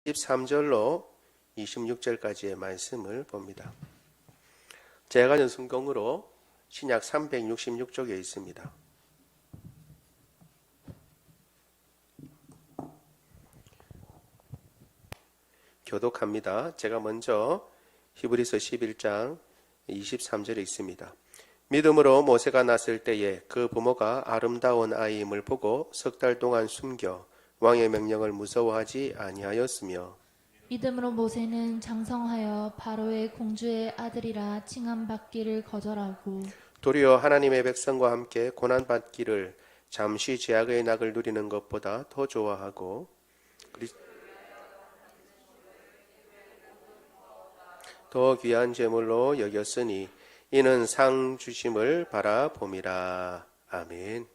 13절로 26절까지의 말씀을 봅니다. 제가 가진 성경으로 신약 366쪽에 있습니다. 교독합니다. 제가 먼저 히브리서 11장 23절에 있습니다. 믿음으로 모세가 났을 때에 그 부모가 아름다운 아이임을 보고 석 달 동안 숨겨 왕의 명령을 무서워하지 아니하였으며, 믿음으로 모세는 장성하여 바로의 공주의 아들이라 칭함받기를 거절하고 도리어 하나님의 백성과 함께 고난받기를 잠시 죄악의 낙을 누리는 것보다 더 좋아하고 더 귀한 제물로 여겼으니 이는 상 주심을 바라봄이라. 아멘.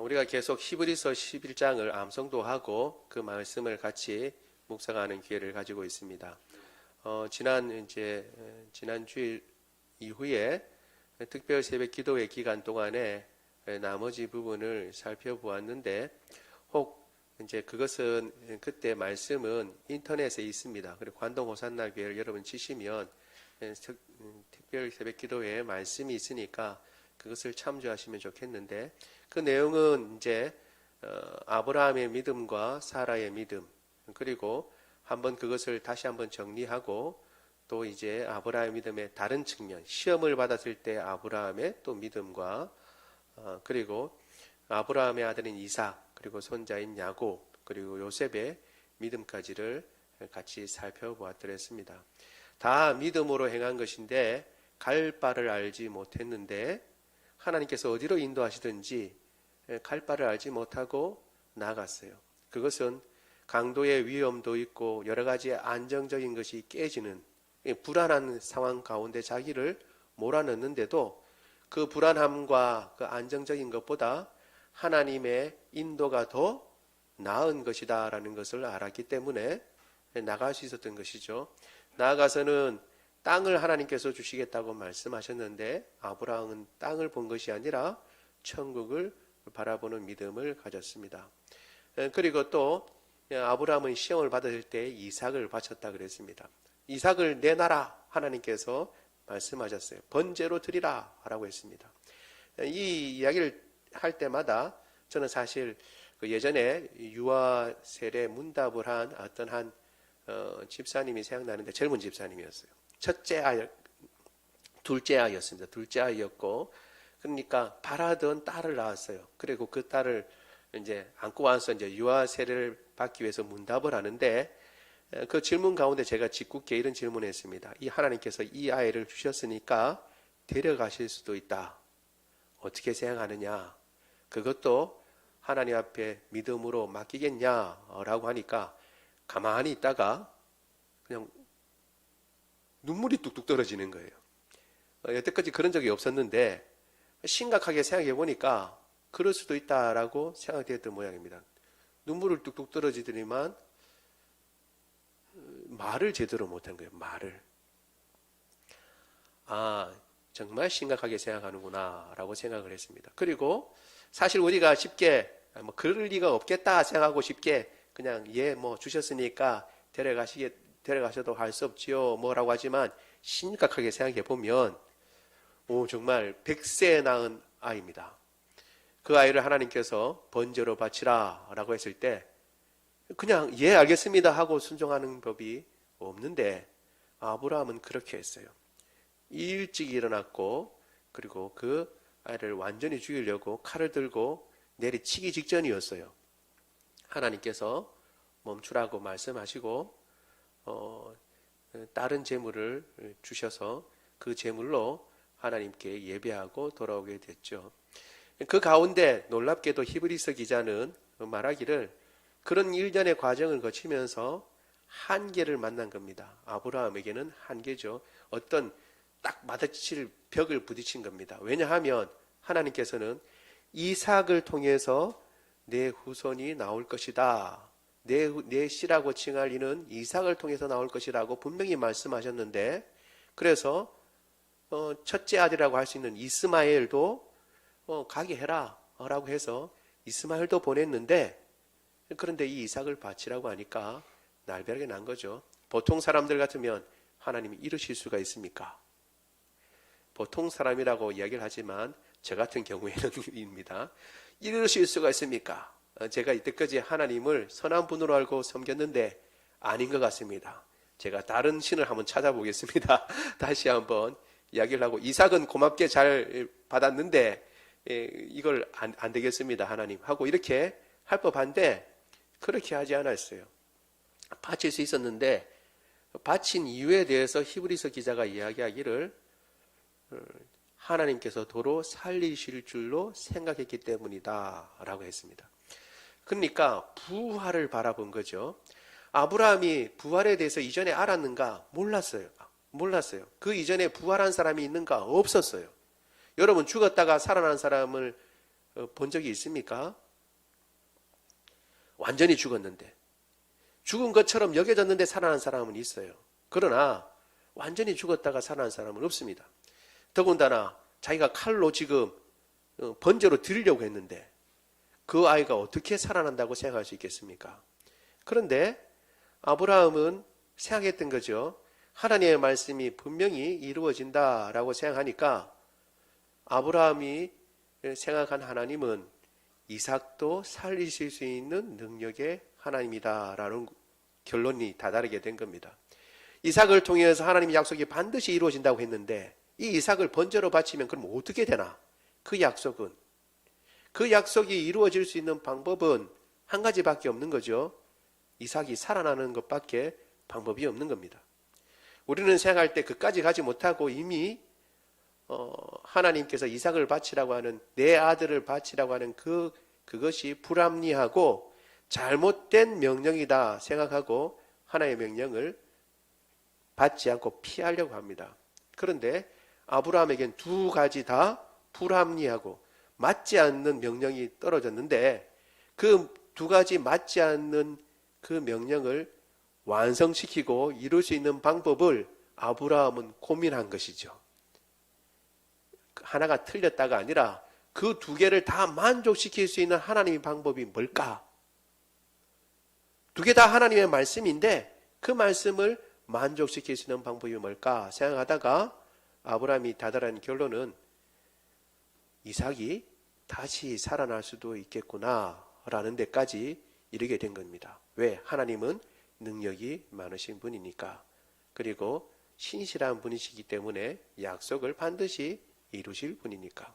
우리가 계속 히브리서 11장을 암송도 그 말씀을 같이 묵상하는 기회를 가지고 있습니다. 지난 주일 이후에 특별 새벽 기도회 기간 동안에 나머지 부분을 살펴보았는데, 혹 이제 그것은 그때 말씀은 인터넷에 있습니다. 그리고 관동 호산나 교회를 여러분 치시면 특별 새벽 기도회에 말씀이 있으니까 그것을 참조하시면 좋겠는데, 그 내용은 이제 아브라함의 믿음과 사라의 믿음, 그리고 한번 그것을 다시 한번 정리하고, 또 이제 아브라함의 믿음의 다른 측면, 시험을 받았을 때 아브라함의 또 믿음과 그리고 아브라함의 아들인 이삭, 그리고 손자인 야곱, 그리고 요셉의 믿음까지를 같이 살펴보았더랬습니다. 다 믿음으로 행한 것인데 갈 바를 알지 못했는데, 하나님께서 어디로 인도하시든지 갈 바를 알지 못하고 나갔어요. 그것은 강도의 위험도 있고 여러 가지 안정적인 것이 깨지는 불안한 상황 가운데 자기를 몰아넣는데도, 그 불안함과 그 안정적인 것보다 하나님의 인도가 더 나은 것이다 라는 것을 알았기 때문에 나갈 수 있었던 것이죠. 나아가서는 땅을 하나님께서 주시겠다고 말씀하셨는데, 아브라함은 땅을 본 것이 아니라 천국을 바라보는 믿음을 가졌습니다. 그리고 또 아브라함은 시험을 받을 때 이삭을 바쳤다 그랬습니다. 이삭을 내놔라 하나님께서 말씀하셨어요. 번제로 드리라 라고 했습니다. 이 이야기를 할 때마다 저는 사실 예전에 유아 세례 문답을 한 어떤 한 집사님이 생각나는데, 젊은 집사님이었어요. 첫째 아이, 둘째 아이였습니다. 둘째 아이였고, 그러니까 바라던 딸을 낳았어요. 그리고 그 딸을 이제 안고 와서 이제 유아 세례를 받기 위해서 문답을 하는데, 그 질문 가운데 제가 짓궂게 이런 질문을 했습니다. 이 하나님께서 이 아이를 주셨으니까 데려가실 수도 있다. 어떻게 생각하느냐? 그것도 하나님 앞에 믿음으로 맡기겠냐라고 하니까 가만히 있다가 그냥 눈물이 뚝뚝 떨어지는 거예요. 여태까지 그런 적이 없었는데 심각하게 생각해 보니까 그럴 수도 있다라고 생각되었던 모양입니다. 눈물을 뚝뚝 떨어지더니만 말을 제대로 못한 거예요. 말을. 정말 심각하게 생각하는구나 라고 생각을 했습니다. 그리고 사실 우리가 쉽게 그럴 리가 없겠다 생각하고 쉽게 그냥 주셨으니까 데려가셔도 할 수 없지요 뭐라고 하지만, 심각하게 생각해 보면 정말 100세에 낳은 아이입니다. 그 아이를 하나님께서 번제로 바치라 라고 했을 때 그냥 알겠습니다 하고 순종하는 법이 없는데, 아브라함은 그렇게 했어요. 일찍 일어났고, 그리고 그 아이를 완전히 죽이려고 칼을 들고 내리치기 직전이었어요. 하나님께서 멈추라고 말씀하시고 다른 제물을 주셔서 그 제물로 하나님께 예배하고 돌아오게 됐죠. 그 가운데 놀랍게도 히브리서 기자는 말하기를 그런 일련의 과정을 거치면서 한계를 만난 겁니다. 아브라함에게는 한계죠. 어떤 딱 마주칠 벽을 부딪힌 겁니다. 왜냐하면 하나님께서는 이삭을 통해서 내 후손이 나올 것이다. 내 씨라고 칭할 이는 이삭을 통해서 나올 것이라고 분명히 말씀하셨는데, 그래서 첫째 아들이라고 할 수 있는 이스마엘도 가게 해라 라고 해서 이스마엘도 보냈는데, 그런데 이 이삭을 바치라고 하니까 날벼락이 난 거죠. 보통 사람들 같으면 하나님이 이러실 수가 있습니까? 보통 사람이라고 이야기를 하지만 저 같은 경우에는 입니다. 이러실 수가 있습니까? 제가 이때까지 하나님을 선한 분으로 알고 섬겼는데 아닌 것 같습니다. 제가 다른 신을 한번 찾아보겠습니다. 다시 한번 이야기를 하고, 이삭은 고맙게 잘 받았는데 이걸 안 되겠습니다, 하나님 하고 이렇게 할 법한데 그렇게 하지 않았어요. 바칠 수 있었는데 바친 이유에 대해서 히브리서 기자가 이야기하기를 하나님께서 도로 살리실 줄로 생각했기 때문이다 라고 했습니다. 그러니까 부활을 바라본 거죠. 아브라함이 부활에 대해서 이전에 알았는가? 몰랐어요. 그 이전에 부활한 사람이 있는가? 없었어요. 여러분, 죽었다가 살아난 사람을 본 적이 있습니까? 완전히 죽었는데, 죽은 것처럼 여겨졌는데 살아난 사람은 있어요. 그러나 완전히 죽었다가 살아난 사람은 없습니다. 더군다나 자기가 칼로 지금 번제로 드리려고 했는데 그 아이가 어떻게 살아난다고 생각할 수 있겠습니까? 그런데 아브라함은 생각했던 거죠. 하나님의 말씀이 분명히 이루어진다라고 생각하니까 아브라함이 생각한 하나님은 이삭도 살리실 수 있는 능력의 하나님이다라는 결론이 다다르게 된 겁니다. 이삭을 통해서 하나님의 약속이 반드시 이루어진다고 했는데 이 이삭을 번제로 바치면 그럼 어떻게 되나? 그 약속이 이루어질 수 있는 방법은 한 가지밖에 없는 거죠. 이삭이 살아나는 것밖에 방법이 없는 겁니다. 우리는 생각할 때 그까지 가지 못하고 이미 하나님께서 이삭을 바치라고 하는, 내 아들을 바치라고 하는 그것이 불합리하고 잘못된 명령이다 생각하고 하나님의 명령을 받지 않고 피하려고 합니다. 그런데 아브라함에겐 두 가지 다 불합리하고 맞지 않는 명령이 떨어졌는데 그 두 가지 맞지 않는 그 명령을 완성시키고 이룰 수 있는 방법을 아브라함은 고민한 것이죠. 하나가 틀렸다가 아니라 그 두 개를 다 만족시킬 수 있는 하나님의 방법이 뭘까? 두 개 다 하나님의 말씀인데 그 말씀을 만족시킬 수 있는 방법이 뭘까 생각하다가 아브라함이 다다른 결론은 이삭이 다시 살아날 수도 있겠구나 라는 데까지 이르게 된 겁니다. 왜? 하나님은 능력이 많으신 분이니까. 그리고 신실한 분이시기 때문에 약속을 반드시 이루실 분이니까.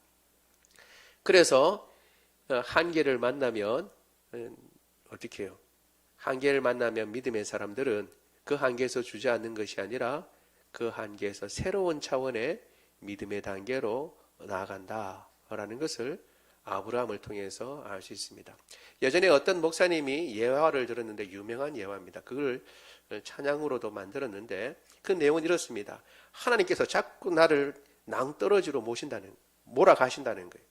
그래서 한계를 만나면 어떻게 해요? 한계를 만나면 믿음의 사람들은 그 한계에서 주저앉는 것이 아니라 그 한계에서 새로운 차원의 믿음의 단계로 나아간다라는 것을 아브라함을 통해서 알 수 있습니다. 예전에 어떤 목사님이 예화를 들었는데 유명한 예화입니다. 그걸 찬양으로도 만들었는데 그 내용은 이렇습니다. 하나님께서 자꾸 나를 낭떠러지로 몰아가신다는 거예요.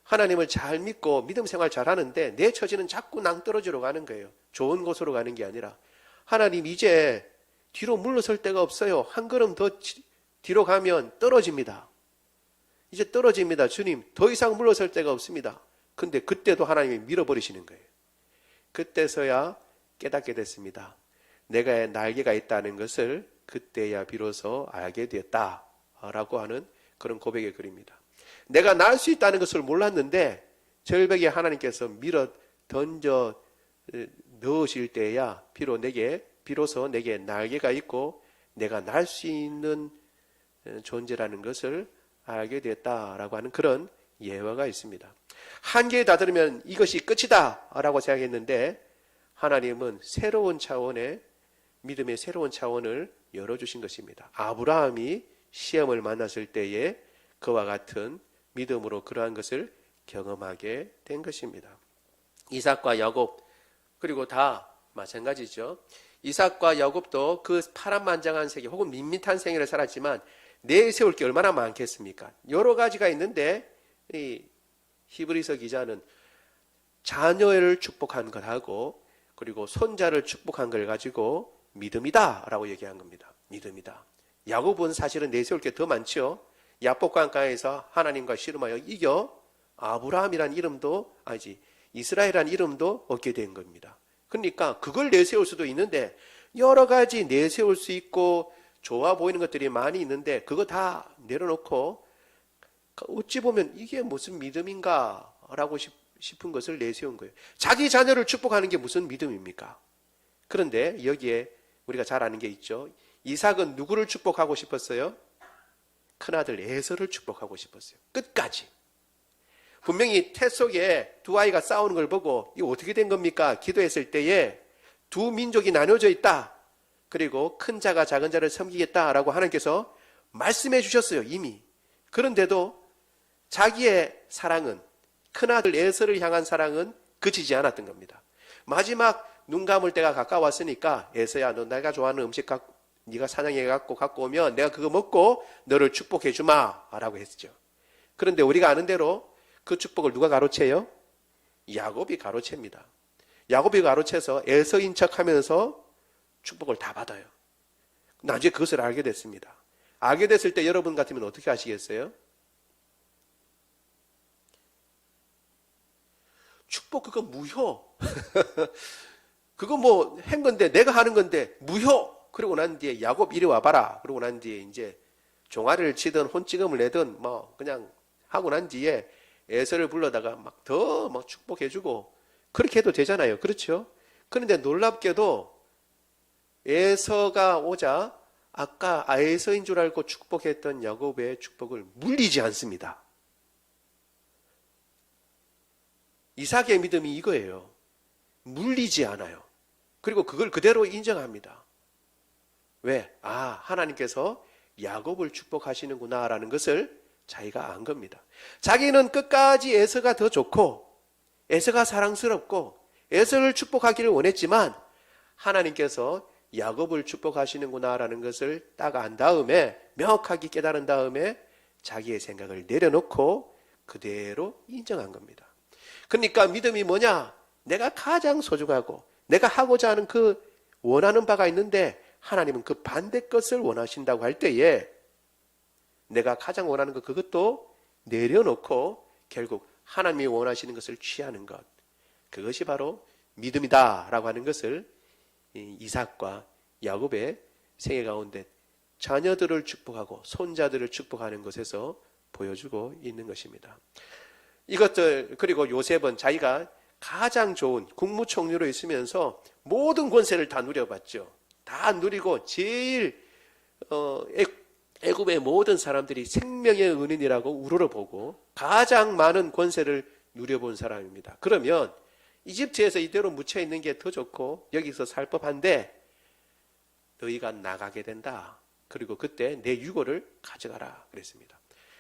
하나님을 잘 믿고 믿음 생활 잘하는데 내 처지는 자꾸 낭떠러지로 가는 거예요. 좋은 곳으로 가는 게 아니라 하나님 이제 뒤로 물러설 데가 없어요. 한 걸음 더 뒤로 가면 떨어집니다. 이제 떨어집니다. 주님 더 이상 물러설 데가 없습니다. 근데 그때도 하나님이 밀어버리시는 거예요. 그때서야 깨닫게 됐습니다. 내가 날개가 있다는 것을 그때야 비로소 알게 되었다라고 하는 그런 고백의 글입니다. 내가 날 수 있다는 것을 몰랐는데 절벽에 하나님께서 밀어 던져 넣으실 때야 비로소 내게 날개가 있고 내가 날 수 있는 존재라는 것을 알게 됐다라고 하는 그런 예화가 있습니다. 한계에 다다르면 이것이 끝이다 라고 생각했는데 하나님은 새로운 차원의 믿음의 새로운 차원을 열어주신 것입니다. 아브라함이 시험을 만났을 때에 그와 같은 믿음으로 그러한 것을 경험하게 된 것입니다. 이삭과 야곱 그리고 다 마찬가지죠. 이삭과 야곱도 그 파란만장한 세계 혹은 밋밋한 생애를 살았지만 내세울 게 얼마나 많겠습니까? 여러 가지가 있는데 이 히브리서 기자는 자녀를 축복한 것하고 그리고 손자를 축복한 걸 가지고 믿음이다 라고 얘기한 겁니다. 믿음이다. 야곱은 사실은 내세울 게 더 많죠. 야복강가에서 하나님과 씨름하여 이겨 아브라함이란 이름도 이스라엘이라는 이름도 얻게 된 겁니다. 그러니까 그걸 내세울 수도 있는데 여러 가지 내세울 수 있고 좋아 보이는 것들이 많이 있는데 그거 다 내려놓고 어찌 보면 이게 무슨 믿음인가 라고 싶은 것을 내세운 거예요. 자기 자녀를 축복하는 게 무슨 믿음입니까? 그런데 여기에 우리가 잘 아는 게 있죠. 이삭은 누구를 축복하고 싶었어요? 큰아들 에서를 축복하고 싶었어요. 끝까지. 분명히 태 속에 두 아이가 싸우는 걸 보고 이거 어떻게 된 겁니까? 기도했을 때에 두 민족이 나눠져 있다. 그리고 큰 자가 작은 자를 섬기겠다라고 하나님께서 말씀해 주셨어요. 이미. 그런데도 자기의 사랑은, 큰아들 에서를 향한 사랑은 그치지 않았던 겁니다. 마지막 눈 감을 때가 가까웠으니까 에서야 너 내가 좋아하는 음식 네가 사냥해 갖고 오면 내가 그거 먹고 너를 축복해 주마 라고 했죠. 그런데 우리가 아는 대로 그 축복을 누가 가로채요? 야곱이 가로챕니다. 야곱이 가로채서 에서인 척하면서 축복을 다 받아요. 나중에 그것을 알게 됐습니다. 알게 됐을 때 여러분 같으면 어떻게 하시겠어요? 축복 그거 무효. 그거 뭐 한 건데 내가 하는 건데 무효. 그러고 난 뒤에 야곱 이리 와봐라. 그러고 난 뒤에 이제 종아리를 치든 혼찌금을 내든 뭐 그냥 하고 난 뒤에 에서를 불러다가 막 더 막 축복해주고 그렇게 해도 되잖아요. 그렇죠? 그런데 놀랍게도 에서가 오자 아까 에서인 줄 알고 축복했던 야곱의 축복을 물리지 않습니다. 이삭의 믿음이 이거예요. 물리지 않아요. 그리고 그걸 그대로 인정합니다. 왜? 하나님께서 야곱을 축복하시는구나 라는 것을 자기가 안 겁니다. 자기는 끝까지 에서가 더 좋고 에서가 사랑스럽고 에서를 축복하기를 원했지만 하나님께서 야곱을 축복하시는구나 라는 것을 딱 안 다음에 명확하게 깨달은 다음에 자기의 생각을 내려놓고 그대로 인정한 겁니다. 그러니까 믿음이 뭐냐? 내가 가장 소중하고 내가 하고자 하는 그 원하는 바가 있는데 하나님은 그 반대 것을 원하신다고 할 때에 내가 가장 원하는 것 그것도 내려놓고 결국 하나님이 원하시는 것을 취하는 것, 그것이 바로 믿음이다 라고 하는 것을 이삭과 야곱의 생애 가운데 자녀들을 축복하고 손자들을 축복하는 것에서 보여주고 있는 것입니다. 이것들, 그리고 요셉은 자기가 가장 좋은 국무총리로 있으면서 모든 권세를 다 누려봤죠. 다 누리고 제일 애굽의 모든 사람들이 생명의 은인이라고 우러러보고 가장 많은 권세를 누려본 사람입니다. 그러면 이집트에서 이대로 묻혀있는 게 더 좋고 여기서 살 법한데 너희가 나가게 된다. 그리고 그때 내 유골을 가져가라 그랬습니다.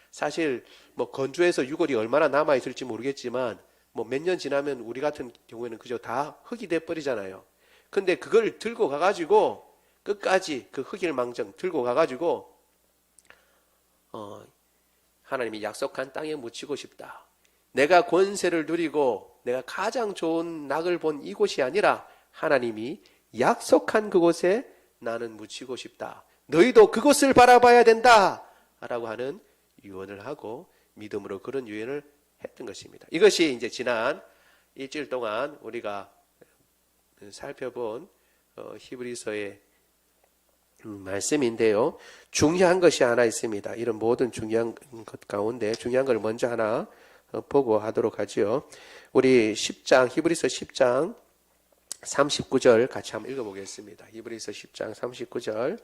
사실 뭐 건조해서 유골이 얼마나 남아있을지 모르겠지만 뭐 몇 년 지나면 우리 같은 경우에는 그저 다 흙이 돼버리잖아요. 근데 그걸 들고 가가지고 끝까지 그 흑일망정 들고 가가지고 하나님이 약속한 땅에 묻히고 싶다. 내가 권세를 누리고 내가 가장 좋은 낙을 본 이곳이 아니라 하나님이 약속한 그곳에 나는 묻히고 싶다. 너희도 그곳을 바라봐야 된다. 라고 하는 유언을 하고 믿음으로 그런 유언을 했던 것입니다. 이것이 이제 지난 일주일 동안 우리가 살펴본 히브리서의 말씀인데요. 중요한 것이 하나 있습니다. 이런 모든 중요한 것 가운데 중요한 걸 먼저 하나 보고 하도록 하지요. 우리 10장, 히브리서 10장 39절 같이 한번 읽어보겠습니다. 히브리서 10장 39절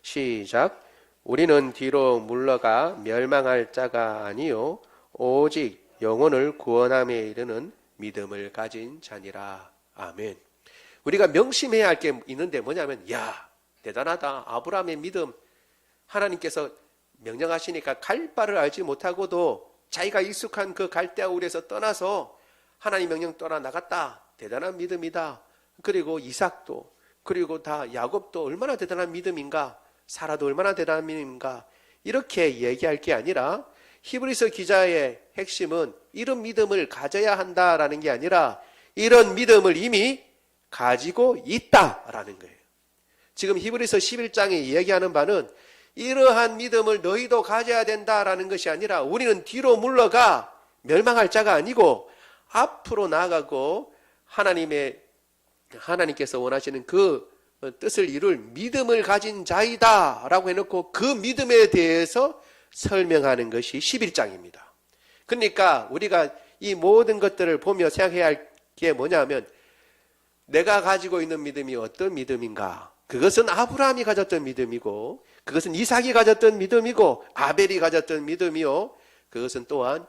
시작. 우리는 뒤로 물러가 멸망할 자가 아니요 오직 영혼을 구원함에 이르는 믿음을 가진 자니라. 아멘. 우리가 명심해야 할 게 있는데 뭐냐면 대단하다. 아브라함의 믿음. 하나님께서 명령하시니까 갈 바를 알지 못하고도 자기가 익숙한 그 갈대아 우리에서 떠나서 하나님 명령 떠나 나갔다. 대단한 믿음이다. 그리고 이삭도, 그리고 다 야곱도 얼마나 대단한 믿음인가. 사라도 얼마나 대단한 믿음인가. 이렇게 얘기할 게 아니라 히브리서 기자의 핵심은 이런 믿음을 가져야 한다라는 게 아니라 이런 믿음을 이미 가지고 있다라는 거예요. 지금 히브리서 11장에 이야기하는 바는 이러한 믿음을 너희도 가져야 된다라는 것이 아니라 우리는 뒤로 물러가 멸망할 자가 아니고 앞으로 나가고 하나님께서 원하시는 그 뜻을 이룰 믿음을 가진 자이다 라고 해놓고 그 믿음에 대해서 설명하는 것이 11장입니다. 그러니까 우리가 이 모든 것들을 보며 생각해야 할 게 뭐냐면 내가 가지고 있는 믿음이 어떤 믿음인가? 그것은 아브라함이 가졌던 믿음이고 그것은 이삭이 가졌던 믿음이고 아벨이 가졌던 믿음이요. 그것은 또한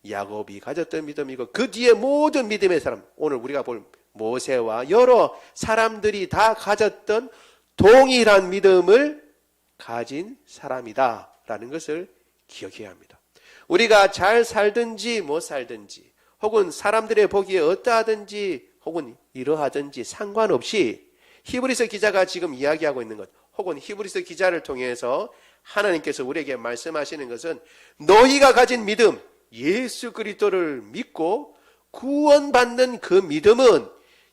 야곱이 가졌던 믿음이고 그 뒤에 모든 믿음의 사람, 오늘 우리가 볼 모세와 여러 사람들이 다 가졌던 동일한 믿음을 가진 사람이다 라는 것을 기억해야 합니다. 우리가 잘 살든지 못 살든지 혹은 사람들의 보기에 어떠하든지 혹은 이러하든지 상관없이 히브리서 기자가 지금 이야기하고 있는 것 혹은 히브리서 기자를 통해서 하나님께서 우리에게 말씀하시는 것은 너희가 가진 믿음, 예수 그리스도를 믿고 구원받는 그 믿음은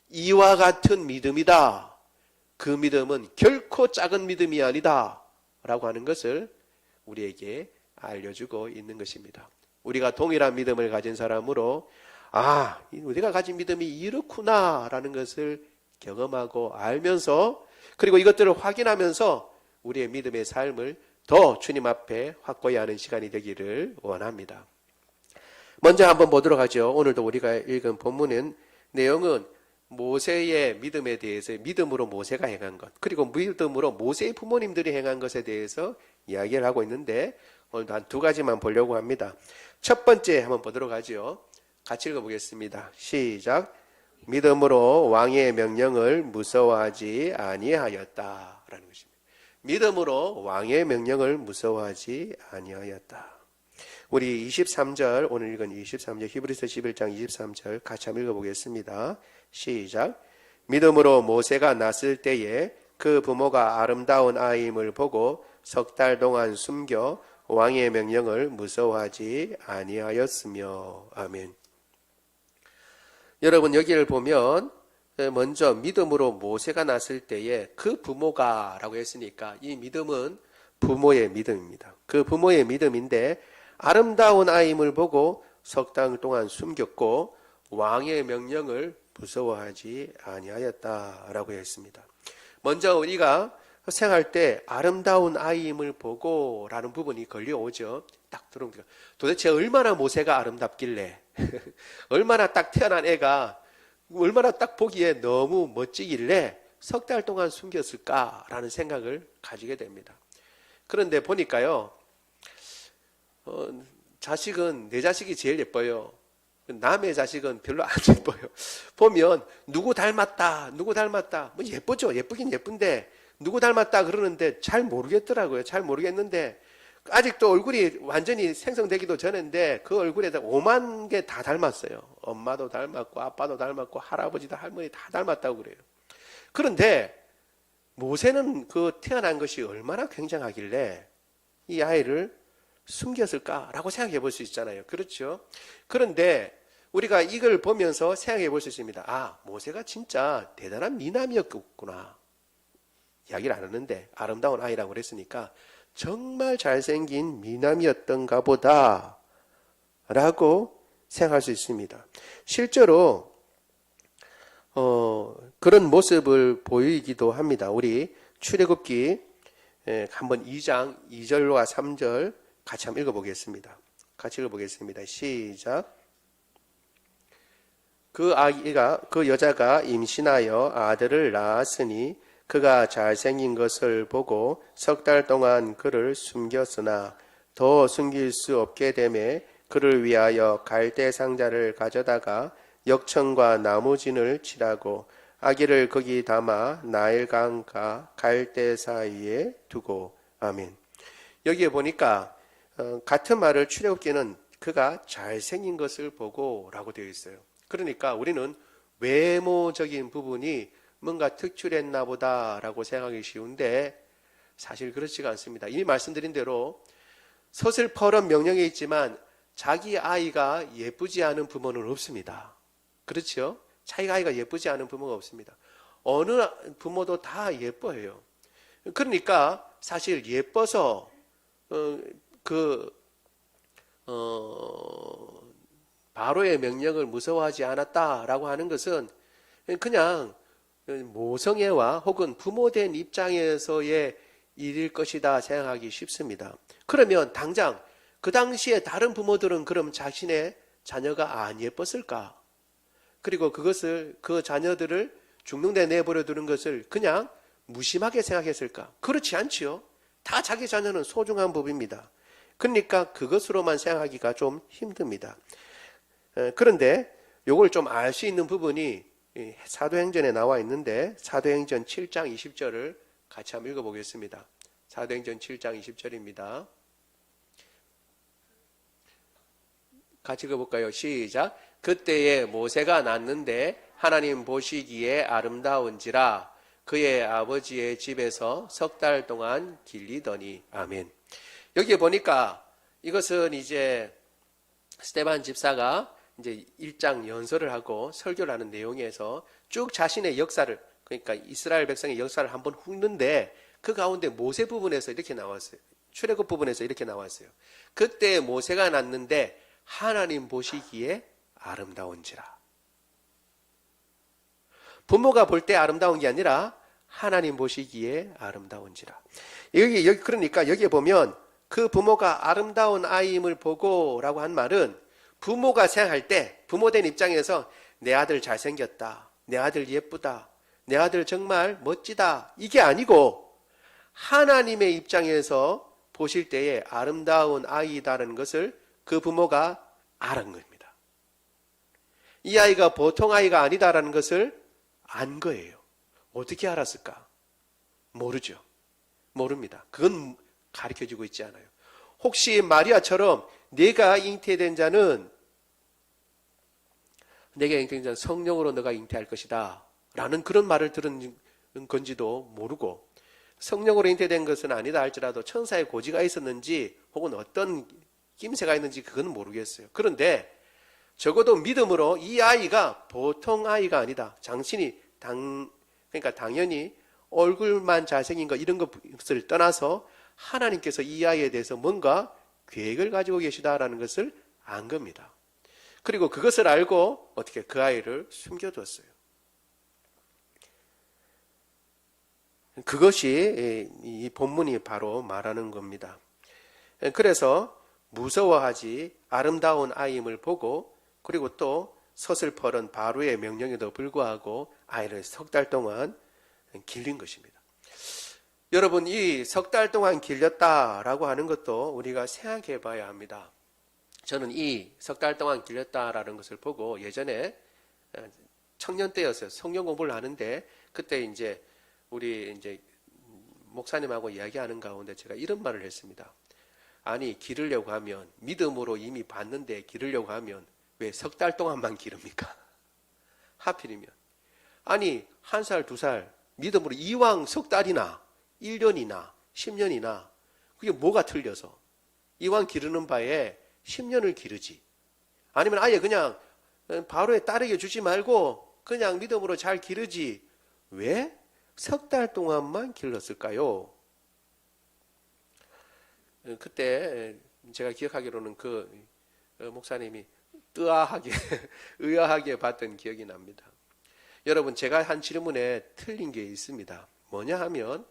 이와 같은 믿음이다. 그 믿음은 결코 작은 믿음이 아니다 라고 하는 것을 우리에게 알려주고 있는 것입니다. 우리가 동일한 믿음을 가진 사람으로 우리가 가진 믿음이 이렇구나 라는 것을 경험하고 알면서 그리고 이것들을 확인하면서 우리의 믿음의 삶을 더 주님 앞에 확고히 하는 시간이 되기를 원합니다. 먼저 한번 보도록 하죠. 오늘도 우리가 읽은 본문은 내용은 모세의 믿음에 대해서 믿음으로 모세가 행한 것 그리고 믿음으로 모세의 부모님들이 행한 것에 대해서 이야기를 하고 있는데 오늘도 한 두 가지만 보려고 합니다. 첫 번째 한번 보도록 하죠. 같이 읽어보겠습니다. 시작. 믿음으로 왕의 명령을 무서워하지 아니하였다 라는 것입니다. 믿음으로 왕의 명령을 무서워하지 아니하였다. 우리 23절 오늘 읽은 23절 히브리서 11장 23절 같이 한번 읽어보겠습니다. 시작. 믿음으로 모세가 났을 때에 그 부모가 아름다운 아이임을 보고 석 달 동안 숨겨 왕의 명령을 무서워하지 아니하였으며. 아멘. 여러분 여기를 보면 먼저 믿음으로 모세가 났을 때에 그 부모가 라고 했으니까 이 믿음은 부모의 믿음입니다. 그 부모의 믿음인데 아름다운 아이임을 보고 석 달 동안 숨겼고 왕의 명령을 무서워하지 아니하였다라고 했습니다. 먼저 우리가 생각할 때 아름다운 아이임을 보고 라는 부분이 걸려오죠. 딱 들어옵니다. 도대체 얼마나 모세가 아름답길래 얼마나 딱 태어난 애가 얼마나 딱 보기에 너무 멋지길래 석 달 동안 숨겼을까라는 생각을 가지게 됩니다. 그런데 보니까요, 자식은 내 자식이 제일 예뻐요. 남의 자식은 별로 안 예뻐요. 보면 누구 닮았다 뭐 예쁘죠. 예쁘긴 예쁜데 누구 닮았다 그러는데 잘 모르겠더라고요. 잘 모르겠는데 아직도 얼굴이 완전히 생성되기도 전인데 그 얼굴에다 5만 개 다 닮았어요. 엄마도 닮았고 아빠도 닮았고 할아버지도 할머니 다 닮았다고 그래요. 그런데 모세는 그 태어난 것이 얼마나 굉장하길래 이 아이를 숨겼을까라고 생각해 볼 수 있잖아요. 그렇죠? 그런데 우리가 이걸 보면서 생각해 볼 수 있습니다. 모세가 진짜 대단한 미남이었구나. 이야기를 안 하는데 아름다운 아이라고 그랬으니까 정말 잘생긴 미남이었던가 보다 라고 생각할 수 있습니다. 실제로 그런 모습을 보이기도 합니다. 우리 출애굽기 한번 2장 2절과 3절 같이 한번 읽어보겠습니다. 같이 읽어보겠습니다. 시작. 그 여자가 임신하여 아들을 낳았으니 그가 잘생긴 것을 보고 석 달 동안 그를 숨겼으나 더 숨길 수 없게 되매 그를 위하여 갈대 상자를 가져다가 역청과 나무진을 칠하고 아기를 거기 담아 나일강과 갈대 사이에 두고. 아멘. 여기에 보니까 같은 말을 출애굽기는 그가 잘생긴 것을 보고 라고 되어 있어요. 그러니까 우리는 외모적인 부분이 뭔가 특출했나 보다라고 생각하기 쉬운데 사실 그렇지가 않습니다. 이미 말씀드린 대로 서슬퍼런 명령에 있지만 자기 아이가 예쁘지 않은 부모는 없습니다. 그렇죠? 자기 아이가 예쁘지 않은 부모가 없습니다. 어느 부모도 다 예뻐해요. 그러니까 사실 예뻐서 바로의 명령을 무서워하지 않았다라고 하는 것은 그냥 모성애와 혹은 부모된 입장에서의 일일 것이다 생각하기 쉽습니다. 그러면 당장 그 당시에 다른 부모들은 그럼 자신의 자녀가 안 예뻤을까? 그리고 그 자녀들을 중동대에 내버려 두는 것을 그냥 무심하게 생각했을까? 그렇지 않지요. 다 자기 자녀는 소중한 법입니다. 그러니까 그것으로만 생각하기가 좀 힘듭니다. 그런데 이걸 좀 알 수 있는 부분이 사도행전에 나와 있는데 사도행전 7장 20절을 같이 한번 읽어보겠습니다. 사도행전 7장 20절입니다. 같이 읽어볼까요? 시작. 그때에 모세가 낳는데 하나님 보시기에 아름다운지라 그의 아버지의 집에서 석 달 동안 길리더니. 아멘. 여기에 보니까 이것은 이제 스데반 집사가 이제 일장 연설을 하고 설교를 하는 내용에서 쭉 자신의 역사를, 그러니까 이스라엘 백성의 역사를 한번 훑는데 그 가운데 모세 부분에서 이렇게 나왔어요. 출애굽 부분에서 이렇게 나왔어요. 그때 모세가 낳는데 하나님 보시기에 아름다운지라. 부모가 볼 때 아름다운 게 아니라 하나님 보시기에 아름다운지라. 그러니까 여기에 보면 그 부모가 아름다운 아이임을 보고라고 한 말은 부모가 생각할 때, 부모된 입장에서 내 아들 잘생겼다, 내 아들 예쁘다, 내 아들 정말 멋지다, 이게 아니고 하나님의 입장에서 보실 때에 아름다운 아이다라는 것을 그 부모가 알은 겁니다. 이 아이가 보통 아이가 아니다라는 것을 안 거예요. 어떻게 알았을까? 모르죠. 모릅니다. 그건 가르쳐주고 있지 않아요. 혹시 마리아처럼 내가 잉태된 자는 성령으로 너가 잉태할 것이다 라는 그런 말을 들은 건지도 모르고, 성령으로 잉태된 것은 아니다 할지라도 천사의 고지가 있었는지 혹은 어떤 낌새가 있는지 그건 모르겠어요. 그런데 적어도 믿음으로 이 아이가 보통 아이가 아니다. 그러니까 당연히 얼굴만 잘생긴 것 이런 것을 떠나서 하나님께서 이 아이에 대해서 뭔가 계획을 가지고 계시다라는 것을 안 겁니다. 그리고 그것을 알고 어떻게 그 아이를 숨겨뒀어요. 그것이 이 본문이 바로 말하는 겁니다. 그래서 무서워하지 아름다운 아이임을 보고, 그리고 또 서슬퍼런 바로의 명령에도 불구하고 아이를 석 달 동안 길린 것입니다. 여러분, 이 석 달 동안 길렸다라고 하는 것도 우리가 생각해 봐야 합니다. 저는 이 석 달 동안 길렸다라는 것을 보고 예전에 청년 때였어요. 성경 공부를 하는데 그때 이제 우리 목사님하고 이야기하는 가운데 제가 이런 말을 했습니다. 아니, 기르려고 하면 믿음으로 이미 봤는데 기르려고 하면 왜 석 달 동안만 기릅니까? 하필이면. 아니, 1살, 2살 믿음으로 이왕 석 달이나 1년이나 10년이나 그게 뭐가 틀려서 이왕 기르는 바에 10년을 기르지. 아니면 아예 그냥 바로에 따르게 주지 말고 그냥 믿음으로 잘 기르지. 왜 석 달 동안만 길렀을까요? 그때 제가 기억하기로는 그 목사님이 의아하게 봤던 기억이 납니다. 여러분, 제가 한 질문에 틀린 게 있습니다. 뭐냐 하면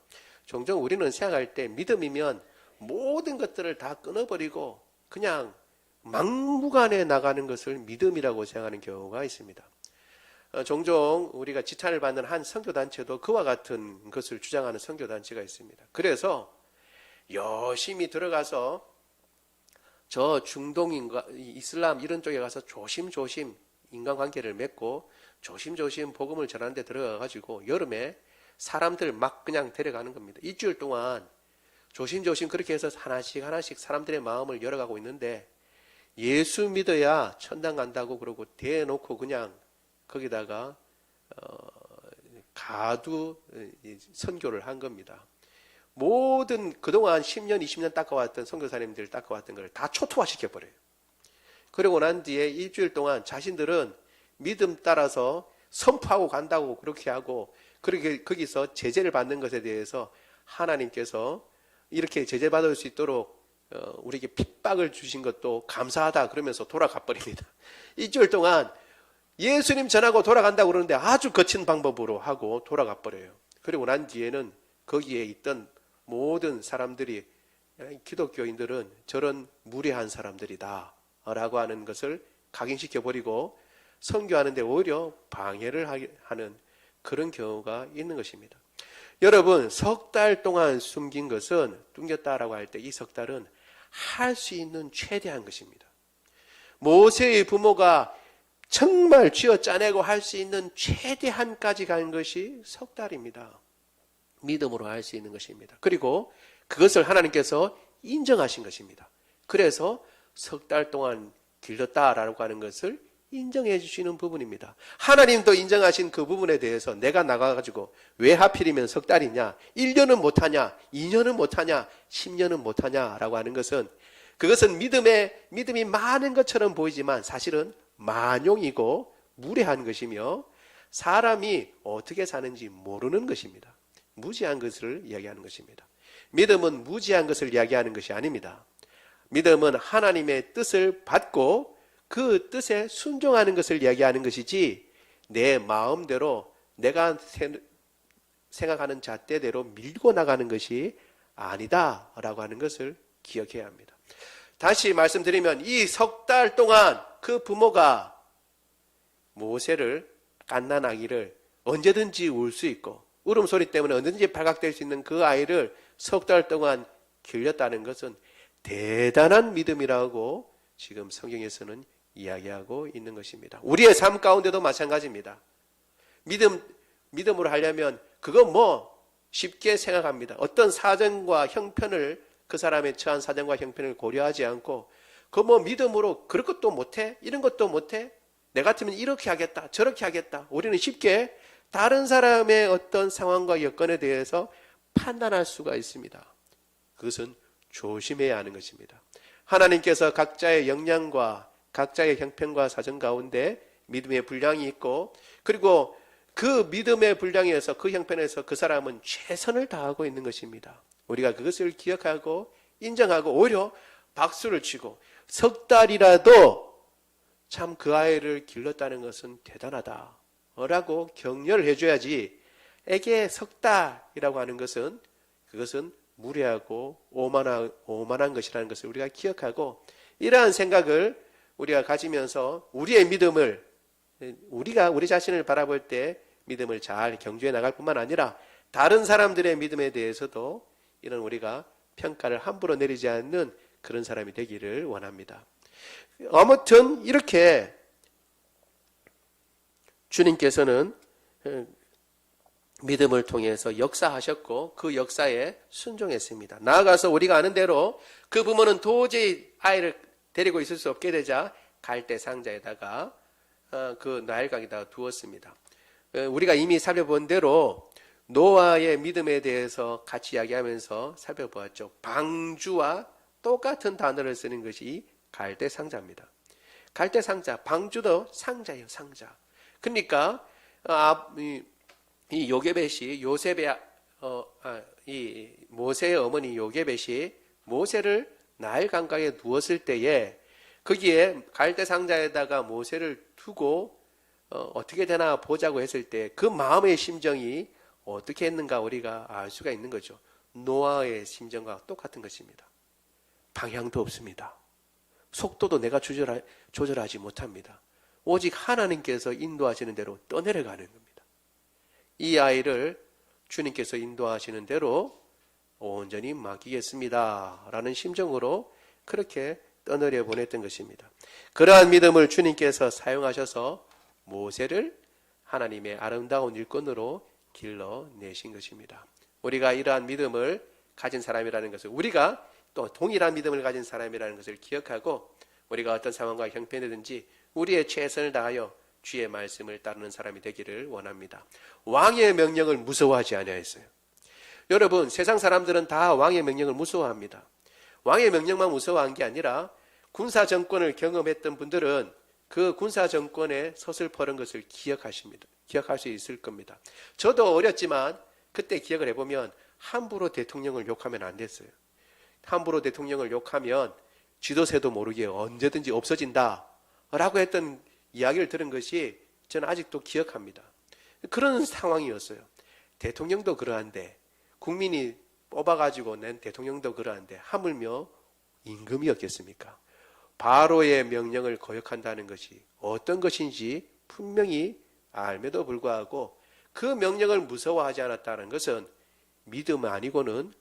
종종 우리는 생각할 때 믿음이면 모든 것들을 다 끊어버리고 그냥 막무가내 나가는 것을 믿음이라고 생각하는 경우가 있습니다. 종종 우리가 지탄을 받는 한 선교단체도 그와 같은 것을 주장하는 선교단체가 있습니다. 그래서 열심히 들어가서 저 중동인과 이슬람 이런 쪽에 가서 조심조심 인간관계를 맺고 조심조심 복음을 전하는 데 들어가가지고 여름에 사람들 막 그냥 데려가는 겁니다. 일주일 동안 조심조심 그렇게 해서 하나씩 사람들의 마음을 열어가고 있는데 예수 믿어야 천당 간다고 그러고 대놓고 그냥 거기다가 가두 선교를 한 겁니다. 모든 그동안 10년, 20년 닦아왔던 선교사님들 닦아왔던 걸 다 초토화시켜버려요. 그러고 난 뒤에 일주일 동안 자신들은 믿음 따라서 선포하고 간다고 그렇게 하고, 그렇게 거기서 제재를 받는 것에 대해서 하나님께서 이렇게 제재받을 수 있도록 우리에게 핍박을 주신 것도 감사하다 그러면서 돌아가 버립니다. 일주일 동안 예수님 전하고 돌아간다고 그러는데 아주 거친 방법으로 하고 돌아가 버려요. 그리고 난 뒤에는 거기에 있던 모든 사람들이, 기독교인들은 저런 무례한 사람들이다 라고 하는 것을 각인시켜 버리고 선교하는데 오히려 방해를 하는 그런 경우가 있는 것입니다. 여러분, 석 달 동안 숨긴 것은, 숨겼다라고 할 때 이 석 달은 할 수 있는 최대한 것입니다. 모세의 부모가 정말 쥐어 짜내고 할 수 있는 최대한까지 간 것이 석 달입니다. 믿음으로 할 수 있는 것입니다. 그리고 그것을 하나님께서 인정하신 것입니다. 그래서 석 달 동안 길렀다라고 하는 것을 인정해 주시는 부분입니다. 하나님도 인정하신 그 부분에 대해서 내가 나가가지고 왜 하필이면 석 달이냐, 1년은 못하냐, 2년은 못하냐, 10년은 못하냐 라고 하는 것은, 그것은 믿음이 많은 것처럼 보이지만 사실은 만용이고 무례한 것이며 사람이 어떻게 사는지 모르는 것입니다. 무지한 것을 이야기하는 것입니다. 믿음은 무지한 것을 이야기하는 것이 아닙니다. 믿음은 하나님의 뜻을 받고 그 뜻에 순종하는 것을 이야기하는 것이지, 내 마음대로 내가 생각하는 잣대대로 밀고 나가는 것이 아니다라고 하는 것을 기억해야 합니다. 다시 말씀드리면 이 석 달 동안 그 부모가 모세를, 갓난 아기를 언제든지 울 수 있고 울음소리 때문에 언제든지 발각될 수 있는 그 아이를 석 달 동안 길렀다는 것은 대단한 믿음이라고 지금 성경에서는 이야기하고 있는 것입니다. 우리의 삶 가운데도 마찬가지입니다. 믿음으로 하려면 그거 쉽게 생각합니다. 어떤 사정과 형편을, 그 사람의 처한 사정과 형편을 고려하지 않고 믿음으로 그럴 것도 못해, 이런 것도 못해, 내 같으면 이렇게 하겠다, 저렇게 하겠다. 우리는 쉽게 다른 사람의 어떤 상황과 여건에 대해서 판단할 수가 있습니다. 그것은 조심해야 하는 것입니다. 하나님께서 각자의 역량과 각자의 형편과 사정 가운데 믿음의 분량이 있고, 그리고 그 믿음의 분량에서, 그 형편에서 그 사람은 최선을 다하고 있는 것입니다. 우리가 그것을 기억하고 인정하고 오히려 박수를 치고, 석 달이라도 참 그 아이를 길렀다는 것은 대단하다 라고 격려를 해줘야지, 에게 석 달이라고 하는 것은, 그것은 무례하고 오만한 것이라는 것을 우리가 기억하고, 이러한 생각을 우리가 가지면서 우리의 믿음을, 우리 자신을 바라볼 때 믿음을 잘 경주해 나갈 뿐만 아니라 다른 사람들의 믿음에 대해서도 이런 우리가 평가를 함부로 내리지 않는 그런 사람이 되기를 원합니다. 아무튼 이렇게 주님께서는 믿음을 통해서 역사하셨고 그 역사에 순종했습니다. 나아가서 우리가 아는 대로 그 부모는 도저히 아이를 데리고 있을 수 없게 되자 갈대 상자에다가 그 나일강에다가 두었습니다. 우리가 이미 살펴본 대로 노아의 믿음에 대해서 같이 이야기하면서 살펴보았죠. 방주와 똑같은 단어를 쓰는 것이 갈대 상자입니다. 갈대 상자, 방주도 상자예요, 상자. 그러니까 이 요게벳이 이 모세의 어머니 요게벳이 모세를 나일 강가에 누웠을 때에 거기에 갈대 상자에다가 모세를 두고 어떻게 되나 보자고 했을 때 그 마음의 심정이 어떻게 했는가 우리가 알 수가 있는 거죠. 노아의 심정과 똑같은 것입니다. 방향도 없습니다. 속도도 내가 조절하지 못합니다. 오직 하나님께서 인도하시는 대로 떠내려가는 겁니다. 이 아이를 주님께서 인도하시는 대로 온전히 맡기겠습니다 라는 심정으로 그렇게 떠내려 보냈던 것입니다. 그러한 믿음을 주님께서 사용하셔서 모세를 하나님의 아름다운 일꾼으로 길러내신 것입니다. 우리가 이러한 믿음을 가진 사람이라는 것을, 우리가 또 동일한 믿음을 가진 사람이라는 것을 기억하고 우리가 어떤 상황과 형편이든지 우리의 최선을 다하여 주의 말씀을 따르는 사람이 되기를 원합니다. 왕의 명령을 무서워하지 아니하였어요. 여러분, 세상 사람들은 다 왕의 명령을 무서워합니다. 왕의 명령만 무서워한 게 아니라 군사 정권을 경험했던 분들은 그 군사 정권의 서슬퍼런 것을 기억하십니다. 기억할 수 있을 겁니다. 저도 어렸지만 그때 기억을 해보면 함부로 대통령을 욕하면 안 됐어요. 함부로 대통령을 욕하면 쥐도새도 모르게 언제든지 없어진다 라고 했던 이야기를 들은 것이 저는 아직도 기억합니다. 그런 상황이었어요. 대통령도 그러한데, 국민이 뽑아가지고 낸 대통령도 그러한데 하물며 임금이었겠습니까? 바로의 명령을 거역한다는 것이 어떤 것인지 분명히 알매도 불구하고 그 명령을 무서워하지 않았다는 것은 믿음 아니고는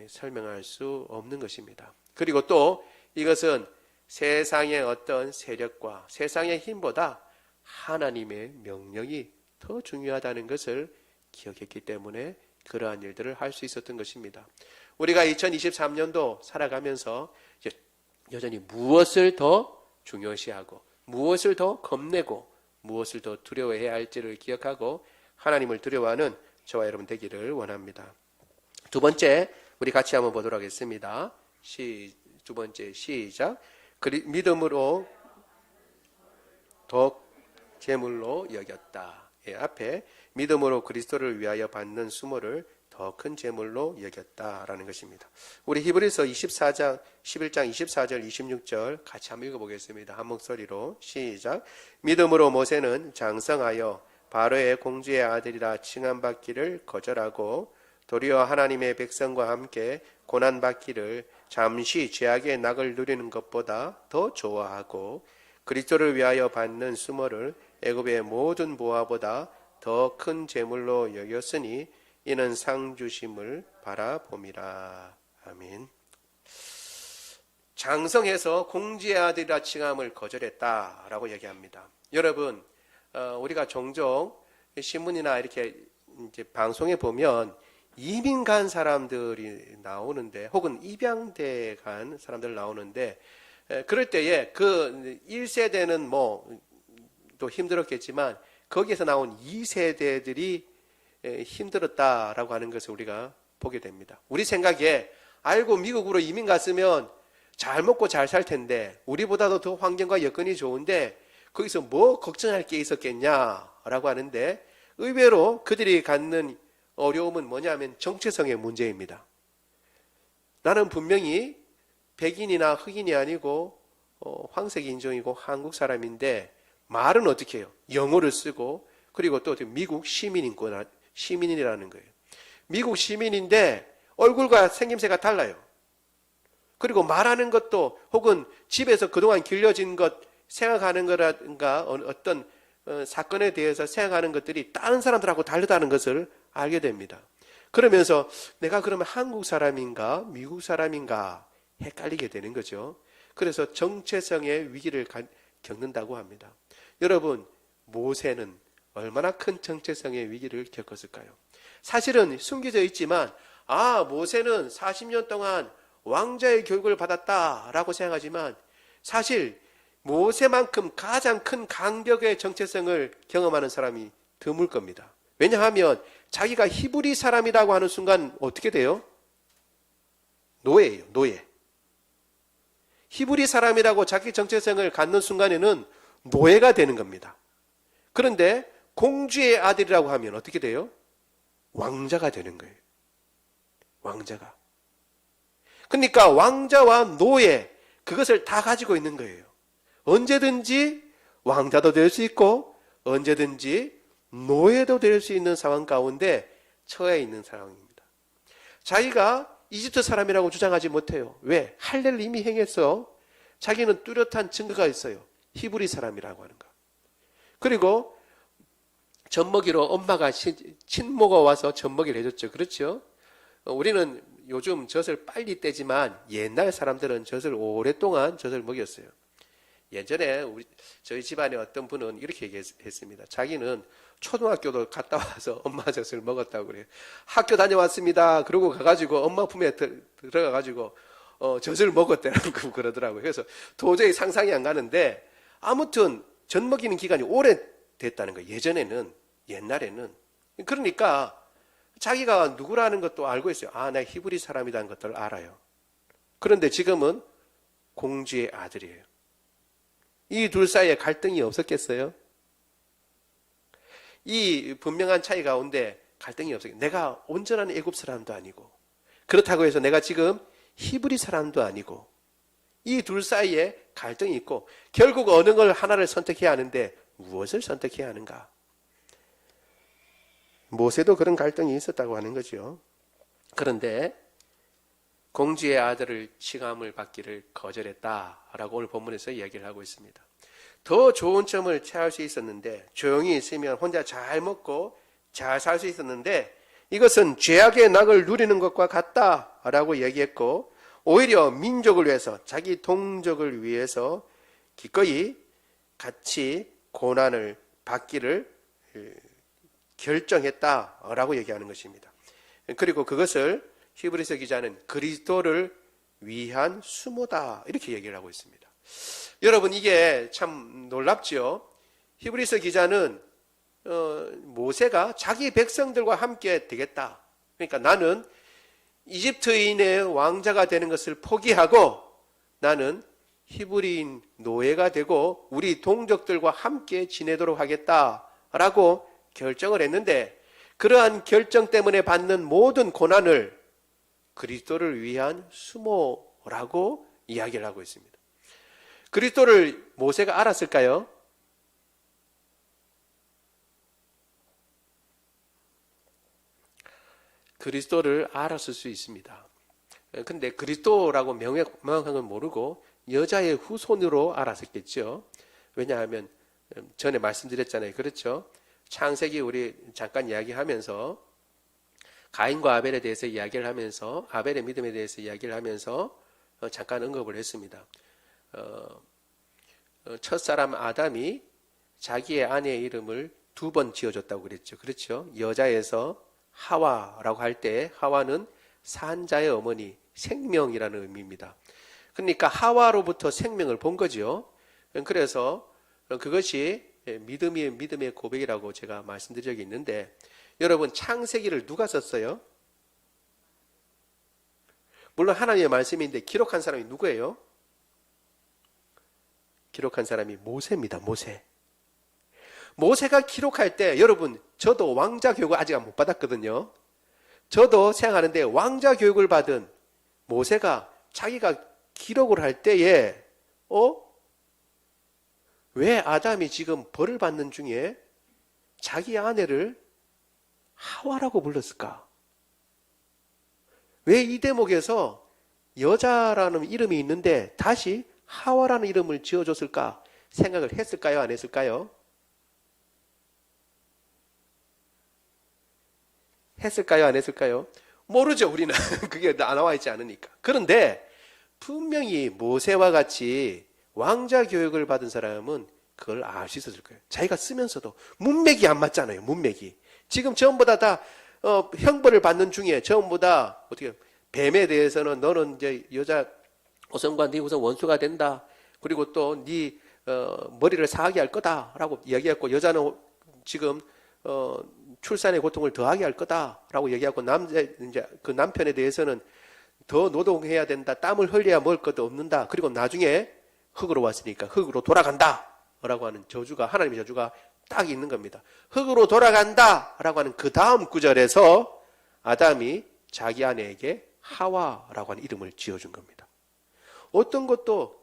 설명할 수 없는 것입니다. 그리고 또 이것은 세상의 어떤 세력과 세상의 힘보다 하나님의 명령이 더 중요하다는 것을 기억했기 때문에 그러한 일들을 할 수 있었던 것입니다. 우리가 2023년도 살아가면서 여전히 무엇을 더 중요시하고 무엇을 더 겁내고 무엇을 더 두려워해야 할지를 기억하고 하나님을 두려워하는 저와 여러분 되기를 원합니다. 두 번째, 우리 같이 한번 보도록 하겠습니다. 두 번째 시작. 믿음으로 더 재물로 여겼다. 앞에 믿음으로 그리스도를 위하여 받는 수모를 더 큰 재물로 여겼다라는 것입니다. 우리 히브리서 11장 24절 26절 같이 한번 읽어보겠습니다. 한 목소리로 시작. 믿음으로 모세는 장성하여 바로의 공주의 아들이라 칭함받기를 거절하고 도리어 하나님의 백성과 함께 고난받기를 잠시 죄악의 낙을 누리는 것보다 더 좋아하고 그리스도를 위하여 받는 수모를 애굽의 모든 보화보다 더 큰 재물로 여겼으니 이는 상 주심을 바라봄이라. 아멘. 장성해서 공주의 아들이라 칭함을 거절했다라고 얘기합니다. 여러분, 우리가 종종 신문이나 이렇게 이제 방송에 보면 이민 간 사람들이 나오는데, 혹은 입양돼 간 사람들 나오는데, 그럴 때에 그 1세대는 뭐 또 힘들었겠지만 거기에서 나온 2세대들이 힘들었다라고 하는 것을 우리가 보게 됩니다. 우리 생각에 알고 미국으로 이민 갔으면 잘 먹고 잘 살 텐데, 우리보다도 더 환경과 여건이 좋은데 거기서 뭐 걱정할 게 있었겠냐라고 하는데, 의외로 그들이 갖는 어려움은 뭐냐면 정체성의 문제입니다. 나는 분명히 백인이나 흑인이 아니고 황색 인종이고 한국 사람인데 말은 어떻게 해요? 영어를 쓰고, 그리고 또 미국 시민이라는 거예요. 미국 시민인데 얼굴과 생김새가 달라요. 그리고 말하는 것도, 혹은 집에서 그동안 길러진 것 생각하는 거라든가 어떤 사건에 대해서 생각하는 것들이 다른 사람들하고 다르다는 것을 알게 됩니다. 그러면서 내가 그러면 한국 사람인가 미국 사람인가 헷갈리게 되는 거죠. 그래서 정체성의 위기를 겪는다고 합니다. 여러분, 모세는 얼마나 큰 정체성의 위기를 겪었을까요? 사실은 숨겨져 있지만, 모세는 40년 동안 왕자의 교육을 받았다라고 생각하지만, 사실 모세만큼 가장 큰 강력의 정체성을 경험하는 사람이 드물 겁니다. 왜냐하면 자기가 히브리 사람이라고 하는 순간 어떻게 돼요? 노예예요, 노예. 히브리 사람이라고 자기 정체성을 갖는 순간에는 노예가 되는 겁니다. 그런데 공주의 아들이라고 하면 어떻게 돼요? 왕자가 되는 거예요. 왕자가. 그러니까 왕자와 노예, 그것을 다 가지고 있는 거예요. 언제든지 왕자도 될 수 있고 언제든지 노예도 될 수 있는 상황 가운데 처해 있는 상황입니다. 자기가 이집트 사람이라고 주장하지 못해요. 왜? 할례를 이미 행해서 자기는 뚜렷한 증거가 있어요. 히브리 사람이라고 하는 거. 그리고 젖먹이로 엄마가 친모가 와서 젖먹이를 해줬죠. 그렇죠? 우리는 요즘 젖을 빨리 떼지만 옛날 사람들은 젖을 오랫동안 젖을 먹였어요. 예전에 저희 집안에 어떤 분은 이렇게 얘기했습니다. 자기는 초등학교도 갔다 와서 엄마 젖을 먹었다고 그래요. 학교 다녀왔습니다. 그러고 가가지고 엄마 품에 들어가가지고 젖을 먹었다고 그러더라고요. 그래서 도저히 상상이 안 가는데, 아무튼 젖 먹이는 기간이 오래됐다는 거예요. 옛날에는. 그러니까 자기가 누구라는 것도 알고 있어요. 나 히브리 사람이라는 것들을 알아요. 그런데 지금은 공주의 아들이에요. 이 둘 사이에 갈등이 없었겠어요? 이 분명한 차이 가운데 갈등이 없었겠어요? 내가 온전한 애굽 사람도 아니고, 그렇다고 해서 내가 지금 히브리 사람도 아니고 이 둘 사이에 갈등이 있고 결국 어느 걸 하나를 선택해야 하는데 무엇을 선택해야 하는가? 모세도 그런 갈등이 있었다고 하는 거죠. 그런데 공주의 아들을 칭함을 받기를 거절했다라고 오늘 본문에서 이야기를 하고 있습니다. 더 좋은 점을 취할 수 있었는데, 조용히 있으면 혼자 잘 먹고 잘 살 수 있었는데 이것은 죄악의 낙을 누리는 것과 같다라고 얘기했고, 오히려 민족을 위해서, 자기 동족을 위해서 기꺼이 같이 고난을 받기를 결정했다라고 얘기하는 것입니다. 그리고 그것을 히브리서 기자는 그리스도를 위한 수모다 이렇게 얘기를 하고 있습니다. 여러분, 이게 참 놀랍죠. 히브리서 기자는 모세가 자기 백성들과 함께 되겠다. 그러니까 나는 이집트인의 왕자가 되는 것을 포기하고 나는 히브리인 노예가 되고 우리 동족들과 함께 지내도록 하겠다라고 결정을 했는데, 그러한 결정 때문에 받는 모든 고난을 그리스도를 위한 수모라고 이야기를 하고 있습니다. 그리스도를 모세가 알았을까요? 그리스도를 알았을 수 있습니다. 근데 그리스도라고 명확한 건 모르고 여자의 후손으로 알았었겠죠. 왜냐하면 전에 말씀드렸잖아요. 그렇죠? 창세기 우리 잠깐 이야기하면서 가인과 아벨에 대해서 이야기를 하면서 아벨의 믿음에 대해서 이야기를 하면서 잠깐 언급을 했습니다. 첫사람 아담이 자기의 아내의 이름을 2번 지어줬다고 그랬죠. 그렇죠? 여자에서 하와라고 할 때 하와는 산자의 어머니, 생명이라는 의미입니다. 그러니까 하와로부터 생명을 본 거죠. 그래서 그것이 믿음의 고백이라고 제가 말씀드린 적이 있는데, 여러분, 창세기를 누가 썼어요? 물론 하나님의 말씀인데 기록한 사람이 누구예요? 기록한 사람이 모세입니다. 모세가 기록할 때, 여러분, 저도 왕자 교육을 아직 못 받았거든요. 저도 생각하는데 왕자 교육을 받은 모세가 자기가 기록을 할 때에 왜 아담이 지금 벌을 받는 중에 자기 아내를 하와라고 불렀을까? 왜 이 대목에서 여자라는 이름이 있는데 다시 하와라는 이름을 지어줬을까? 생각을 했을까요? 안 했을까요? 했을까요? 안 했을까요? 모르죠, 우리는. 그게 나와 있지 않으니까. 그런데 분명히 모세와 같이 왕자 교육을 받은 사람은 그걸 알 수 있었을 거예요. 자기가 쓰면서도 문맥이 안 맞잖아요. 문맥이. 지금 전부 다 형벌을 받는 중에 전부 다 어떻게 뱀에 대해서는 너는 이제 여자 우선과 네 우선 원수가 된다. 그리고 또 네 머리를 상하게 할 거다라고 이야기했고, 여자는 지금 출산의 고통을 더하게 할 거다라고 얘기하고, 이제 그 남편에 대해서는 더 노동해야 된다. 땀을 흘려야 먹을 것도 없는다. 그리고 나중에 흙으로 왔으니까 흙으로 돌아간다. 라고 하는 저주가, 하나님의 저주가 딱 있는 겁니다. 흙으로 돌아간다. 라고 하는 그 다음 구절에서 아담이 자기 아내에게 하와라고 하는 이름을 지어준 겁니다. 어떤 것도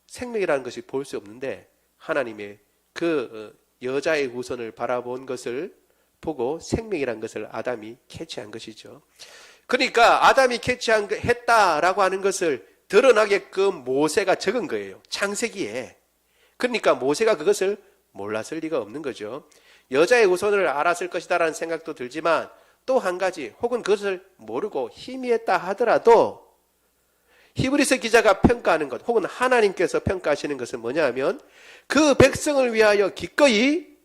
생명이라는 것이 볼 수 없는데 하나님의 그 여자의 후손을 바라본 것을 보고 생명이라는 것을 아담이 캐치한 것이죠. 그러니까 아담이 했다라고 하는 것을 드러나게끔 모세가 적은 거예요. 창세기에. 그러니까 모세가 그것을 몰랐을 리가 없는 거죠. 여자의 후손을 알았을 것이다라는 생각도 들지만, 또 한 가지, 혹은 그것을 모르고 희미했다 하더라도 히브리서 기자가 평가하는 것, 혹은 하나님께서 평가하시는 것은 뭐냐 하면, 그 백성을 위하여 기꺼이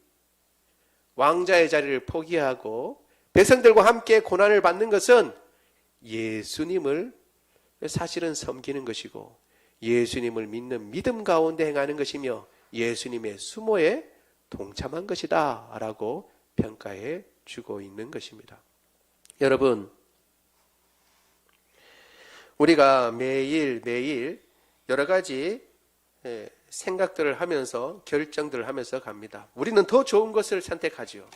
왕자의 자리를 포기하고 백성들과 함께 고난을 받는 것은 예수님을 사실은 섬기는 것이고, 예수님을 믿는 믿음 가운데 행하는 것이며 예수님의 수모에 동참한 것이다 라고 평가해 주고 있는 것입니다. 여러분, 우리가 매일 여러 가지 생각들을 하면서 결정들을 하면서 갑니다. 우리는 더 좋은 것을 선택하죠.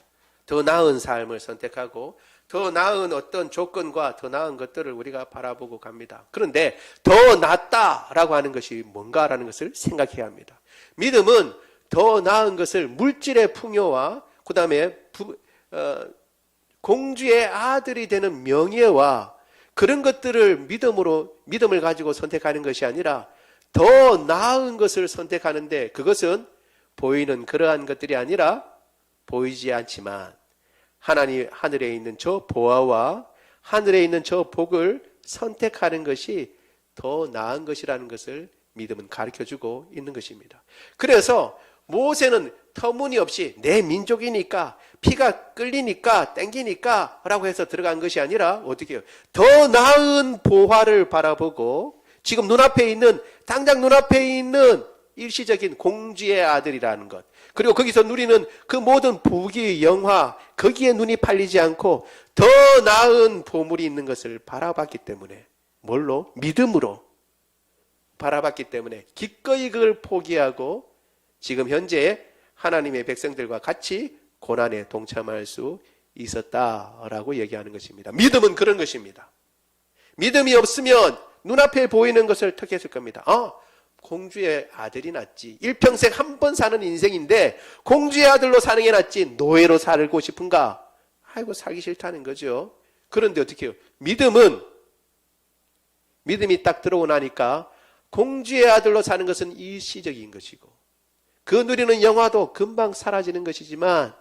더 나은 삶을 선택하고 더 나은 어떤 조건과 더 나은 것들을 우리가 바라보고 갑니다. 그런데 더 낫다라고 하는 것이 뭔가라는 것을 생각해야 합니다. 믿음은 더 나은 것을 물질의 풍요와 그 다음에 공주의 아들이 되는 명예와 그런 것들을 믿음을 가지고 선택하는 것이 아니라 더 나은 것을 선택하는데 그것은 보이는 그러한 것들이 아니라 보이지 않지만 하나님 하늘에 있는 저 보아와 하늘에 있는 저 복을 선택하는 것이 더 나은 것이라는 것을 믿음은 가르쳐주고 있는 것입니다. 그래서 모세는 터무니없이 내 민족이니까 피가 끌리니까 땡기니까 라고 해서 들어간 것이 아니라 어떻게 해요? 더 나은 보화를 바라보고 지금 눈앞에 있는 당장 눈앞에 있는 일시적인 공주의 아들이라는 것 그리고 거기서 누리는 그 모든 부귀 영화 거기에 눈이 팔리지 않고 더 나은 보물이 있는 것을 바라봤기 때문에 뭘로? 믿음으로 바라봤기 때문에 기꺼이 그걸 포기하고 지금 현재 하나님의 백성들과 같이 고난에 동참할 수 있었다라고 얘기하는 것입니다. 믿음은 그런 것입니다. 믿음이 없으면 눈앞에 보이는 것을 택했을 겁니다. 공주의 아들이 낫지. 일평생 한 번 사는 인생인데 공주의 아들로 사는 게 낫지. 노예로 살고 싶은가? 아이고 살기 싫다는 거죠. 그런데 어떻게 해요? 믿음이 딱 들어오고 나니까 공주의 아들로 사는 것은 일시적인 것이고 그 누리는 영화도 금방 사라지는 것이지만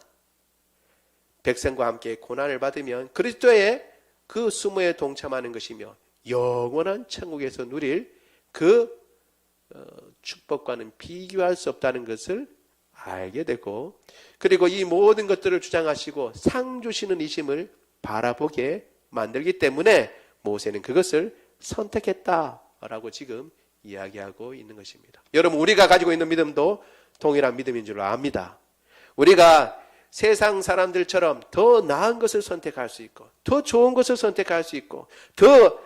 백성과 함께 고난을 받으면 그리스도의 그 수모에 동참하는 것이며 영원한 천국에서 누릴 그 축복과는 비교할 수 없다는 것을 알게 되고 그리고 이 모든 것들을 주장하시고 상 주시는 이심을 바라보게 만들기 때문에 모세는 그것을 선택했다라고 지금 이야기하고 있는 것입니다. 여러분 우리가 가지고 있는 믿음도 동일한 믿음인 줄 압니다. 우리가 세상 사람들처럼 더 나은 것을 선택할 수 있고 더 좋은 것을 선택할 수 있고 더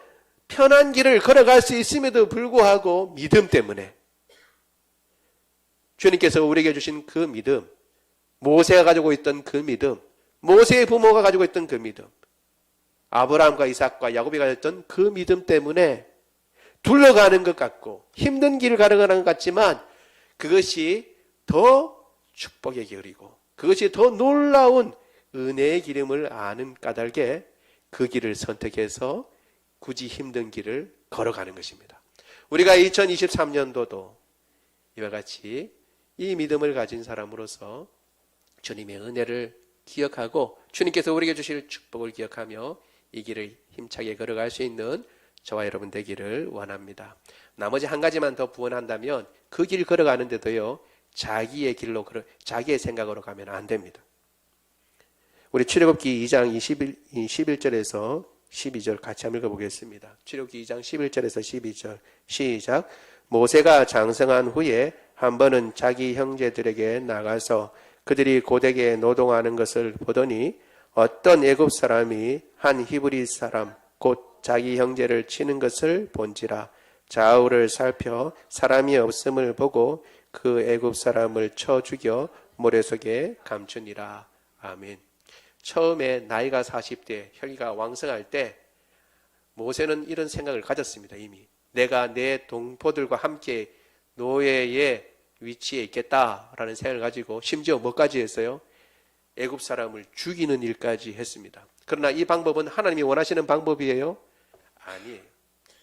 편한 길을 걸어갈 수 있음에도 불구하고 믿음 때문에 주님께서 우리에게 주신 그 믿음 모세가 가지고 있던 그 믿음 모세의 부모가 가지고 있던 그 믿음 아브라함과 이삭과 야곱이 가졌던 그 믿음 때문에 둘러가는 것 같고 힘든 길을 걸어가는 것 같지만 그것이 더 축복의 길이고 그것이 더 놀라운 은혜의 기름을 아는 까닭에 그 길을 선택해서 굳이 힘든 길을 걸어가는 것입니다. 우리가 2023년도도 이와 같이 이 믿음을 가진 사람으로서 주님의 은혜를 기억하고 주님께서 우리에게 주실 축복을 기억하며 이 길을 힘차게 걸어갈 수 있는 저와 여러분 되기를 원합니다. 나머지 한 가지만 더 부언한다면 그 길 걸어가는데도요 자기의 길로 자기의 생각으로 가면 안 됩니다. 우리 출애굽기 2장 11절에서 12절 같이 한번 읽어보겠습니다. 출애굽기 2장 11절에서 12절 시작. 모세가 장성한 후에 한 번은 자기 형제들에게 나가서 그들이 고되게 노동하는 것을 보더니 어떤 애굽 사람이 한 히브리 사람 곧 자기 형제를 치는 것을 본지라. 좌우를 살펴 사람이 없음을 보고 그 애굽 사람을 쳐 죽여 모래 속에 감추니라. 아멘. 처음에 나이가 40대 혈기가 왕성할 때 모세는 이런 생각을 가졌습니다. 이미 내가 내 동포들과 함께 노예의 위치에 있겠다라는 생각을 가지고 심지어 뭐까지 했어요? 애굽 사람을 죽이는 일까지 했습니다. 그러나 이 방법은 하나님이 원하시는 방법이에요? 아니에요.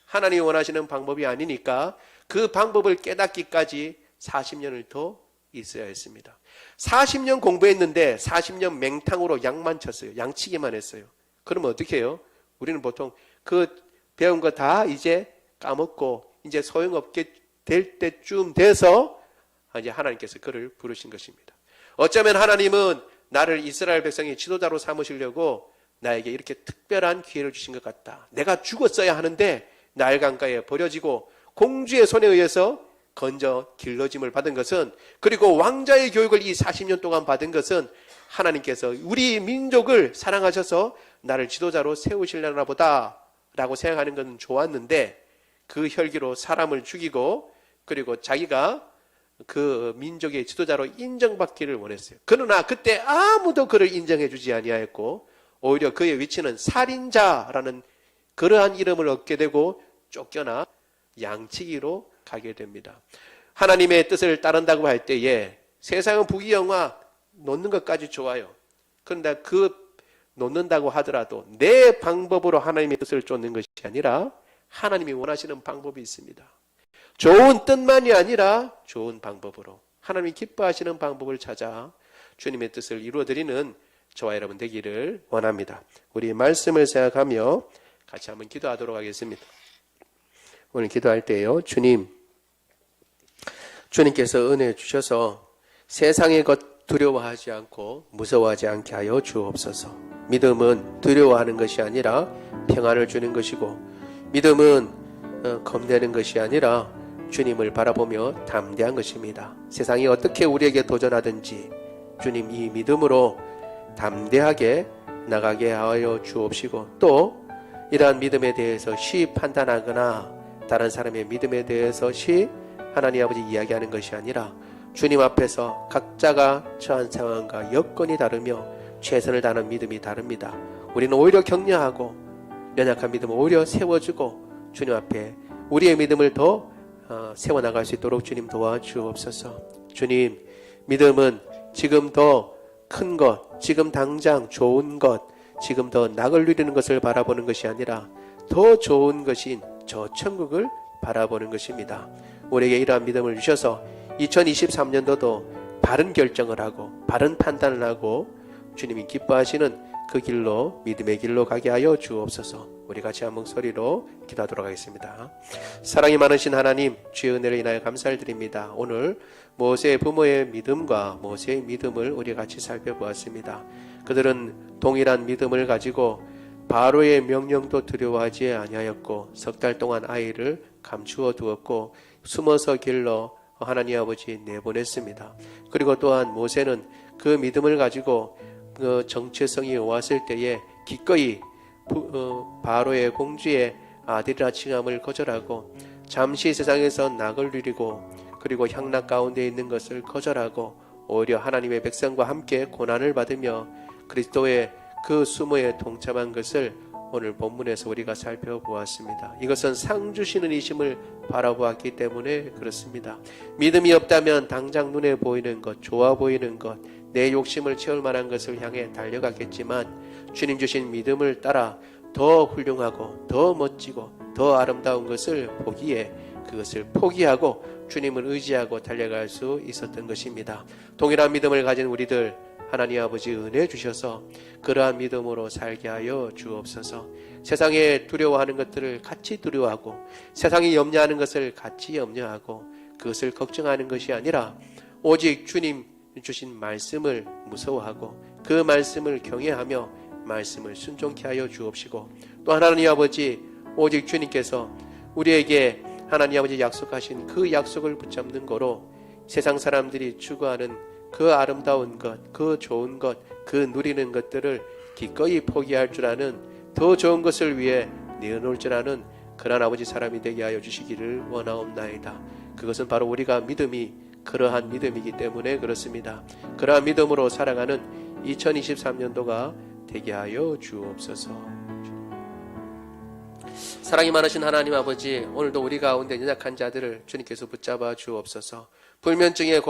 하나님이 원하시는 방법이 아니니까 그 방법을 깨닫기까지 40년을 더 있어야 했습니다. 40년 공부했는데 40년 맹탕으로 양만 쳤어요. 양치기만 했어요. 그러면 어떻게 해요? 우리는 보통 그 배운 거 다 이제 까먹고 이제 소용없게 될 때쯤 돼서 이제 하나님께서 그를 부르신 것입니다. 어쩌면 하나님은 나를 이스라엘 백성의 지도자로 삼으시려고 나에게 이렇게 특별한 기회를 주신 것 같다. 내가 죽었어야 하는데 나일 강가에 버려지고 공주의 손에 의해서 건져 길러짐을 받은 것은 그리고 왕자의 교육을 이 40년 동안 받은 것은 하나님께서 우리 민족을 사랑하셔서 나를 지도자로 세우시려나 보다 라고 생각하는 것은 좋았는데 그 혈기로 사람을 죽이고 그리고 자기가 그 민족의 지도자로 인정받기를 원했어요. 그러나 그때 아무도 그를 인정해 주지 아니하였고 오히려 그의 위치는 살인자라는 그러한 이름을 얻게 되고 쫓겨나 양치기로 가게 됩니다. 하나님의 뜻을 따른다고 할 때에 세상은 부귀영화 놓는 것까지 좋아요. 그런데 그 놓는다고 하더라도 내 방법으로 하나님의 뜻을 쫓는 것이 아니라 하나님이 원하시는 방법이 있습니다. 좋은 뜻만이 아니라 좋은 방법으로 하나님이 기뻐하시는 방법을 찾아 주님의 뜻을 이루어드리는 저와 여러분 되기를 원합니다. 우리 말씀을 생각하며 같이 한번 기도하도록 하겠습니다. 오늘 기도할 때요, 주님께서 은혜 주셔서 세상의 것 두려워하지 않고 무서워하지 않게 하여 주옵소서. 믿음은 두려워하는 것이 아니라 평안을 주는 것이고, 믿음은 겁내는 것이 아니라 주님을 바라보며 담대한 것입니다. 세상이 어떻게 우리에게 도전하든지 주님 이 믿음으로 담대하게 나가게 하여 주옵시고, 또 이러한 믿음에 대해서 쉬 판단하거나 다른 사람의 믿음에 대해서 쉬 하나님 아버지 이야기하는 것이 아니라 주님 앞에서 각자가 처한 상황과 여건이 다르며 최선을 다하는 믿음이 다릅니다. 우리는 오히려 격려하고 연약한 믿음을 오히려 세워주고 주님 앞에 우리의 믿음을 더 세워나갈 수 있도록 주님 도와주옵소서. 주님, 믿음은 지금 더 큰 것, 지금 당장 좋은 것, 지금 더 낙을 누리는 것을 바라보는 것이 아니라 더 좋은 것인 저 천국을 바라보는 것입니다. 우리에게 이러한 믿음을 주셔서 2023년도도 바른 결정을 하고 바른 판단을 하고 주님이 기뻐하시는 그 길로, 믿음의 길로 가게 하여 주옵소서. 우리 같이 한 목소리로 기도하도록 하겠습니다. 사랑이 많으신 하나님, 주의 은혜를 인하여 감사를 드립니다. 오늘 모세의 부모의 믿음과 모세의 믿음을 우리 같이 살펴보았습니다. 그들은 동일한 믿음을 가지고 바로의 명령도 두려워하지 아니하였고 석 달 동안 아이를 감추어 두었고 숨어서 길러 하나님 아버지 내보냈습니다. 그리고 또한 모세는 그 믿음을 가지고 그 정체성이 왔을 때에 기꺼이 바로의 공주의 아들이라 칭함을 거절하고 잠시 세상에서 낙을 누리고 그리고 향락 가운데 있는 것을 거절하고 오히려 하나님의 백성과 함께 고난을 받으며 그리스도의 그 수모에 동참한 것을 오늘 본문에서 우리가 살펴보았습니다. 이것은 상 주시는 이심을 바라보았기 때문에 그렇습니다. 믿음이 없다면 당장 눈에 보이는 것, 좋아 보이는 것, 내 욕심을 채울 만한 것을 향해 달려갔겠지만 주님 주신 믿음을 따라 더 훌륭하고 더 멋지고 더 아름다운 것을 보기에 그것을 포기하고 주님을 의지하고 달려갈 수 있었던 것입니다. 동일한 믿음을 가진 우리들 하나님 아버지 은혜 주셔서 그러한 믿음으로 살게 하여 주옵소서. 세상에 두려워하는 것들을 같이 두려워하고 세상이 염려하는 것을 같이 염려하고 그것을 걱정하는 것이 아니라 오직 주님 주신 말씀을 무서워하고 그 말씀을 경외하며 말씀을 순종케 하여 주옵시고 또 하나님 아버지 오직 주님께서 우리에게 하나님 아버지 약속하신 그 약속을 붙잡는 거로 세상 사람들이 추구하는 그 아름다운 것, 그 좋은 것, 그 누리는 것들을 기꺼이 포기할 줄 아는 더 좋은 것을 위해 내어놓을 줄 아는 그러한 아버지 사람이 되게 하여 주시기를 원하옵나이다. 그것은 바로 우리가 믿음이 그러한 믿음이기 때문에 그렇습니다. 그러한 믿음으로 살아가는 2023년도가 되게 하여 주옵소서. 사랑이 많으신 하나님 아버지, 오늘도 우리 가운데 연약한 자들을 주님께서 붙잡아 주옵소서. 불면증에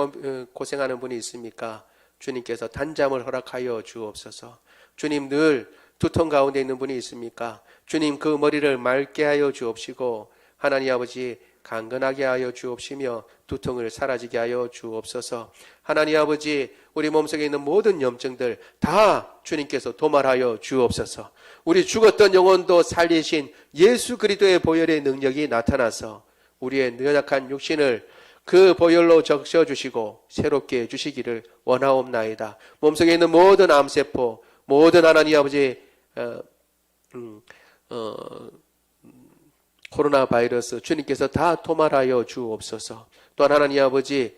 고생하는 분이 있습니까? 주님께서 단잠을 허락하여 주옵소서. 주님 늘 두통 가운데 있는 분이 있습니까? 주님 그 머리를 맑게 하여 주옵시고 하나님 아버지 강건하게 하여 주옵시며 두통을 사라지게 하여 주옵소서. 하나님 아버지 우리 몸속에 있는 모든 염증들 다 주님께서 도말하여 주옵소서. 우리 죽었던 영혼도 살리신 예수 그리스도의 보혈의 능력이 나타나서 우리의 연약한 육신을 그 보혈로 적셔주시고 새롭게 해주시기를 원하옵나이다. 몸속에 있는 모든 암세포, 모든 하나님 아버지 코로나 바이러스 주님께서 다 도말하여 주옵소서. 또한 하나님 아버지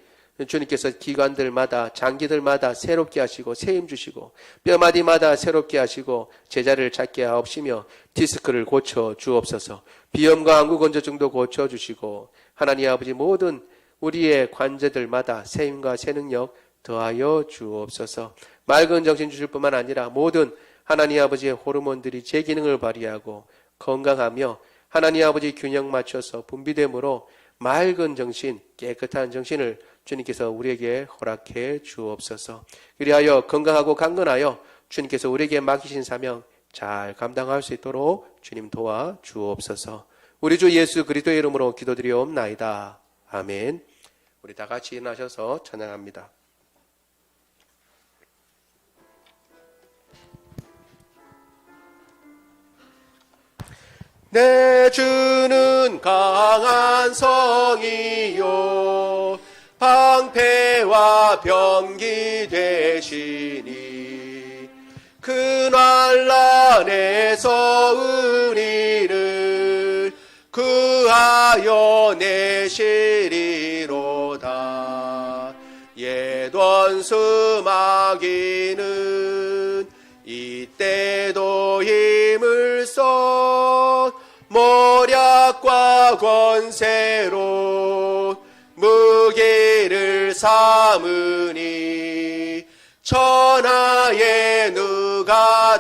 주님께서 기관들마다 장기들마다 새롭게 하시고 세임 주시고 뼈마디마다 새롭게 하시고 제자를 찾게 하옵시며 디스크를 고쳐 주옵소서. 비염과 안구건조증도 고쳐 주시고 하나님 아버지 모든 우리의 관제들마다 세임과 새 능력 더하여 주옵소서. 맑은 정신 주실 뿐만 아니라 모든 하나님 아버지의 호르몬들이 제 기능을 발휘하고 건강하며 하나님 아버지 균형 맞춰서 분비됨으로 맑은 정신, 깨끗한 정신을 주님께서 우리에게 허락해 주옵소서. 그리하여 건강하고 강건하여 주님께서 우리에게 맡기신 사명 잘 감당할 수 있도록 주님 도와 주옵소서. 우리 주 예수 그리스도의 이름으로 기도드리옵나이다. 아멘. 우리 다 같이 일어나셔서 찬양합니다. 내 주는 강한 성이요 방패와 병기 되시니 그 난란에서 우리를 구하여 내시리로다. 옛 원수 마귀는 이때도 힘을 써 모략과 권세로 무기를 삼으니 천하에 누가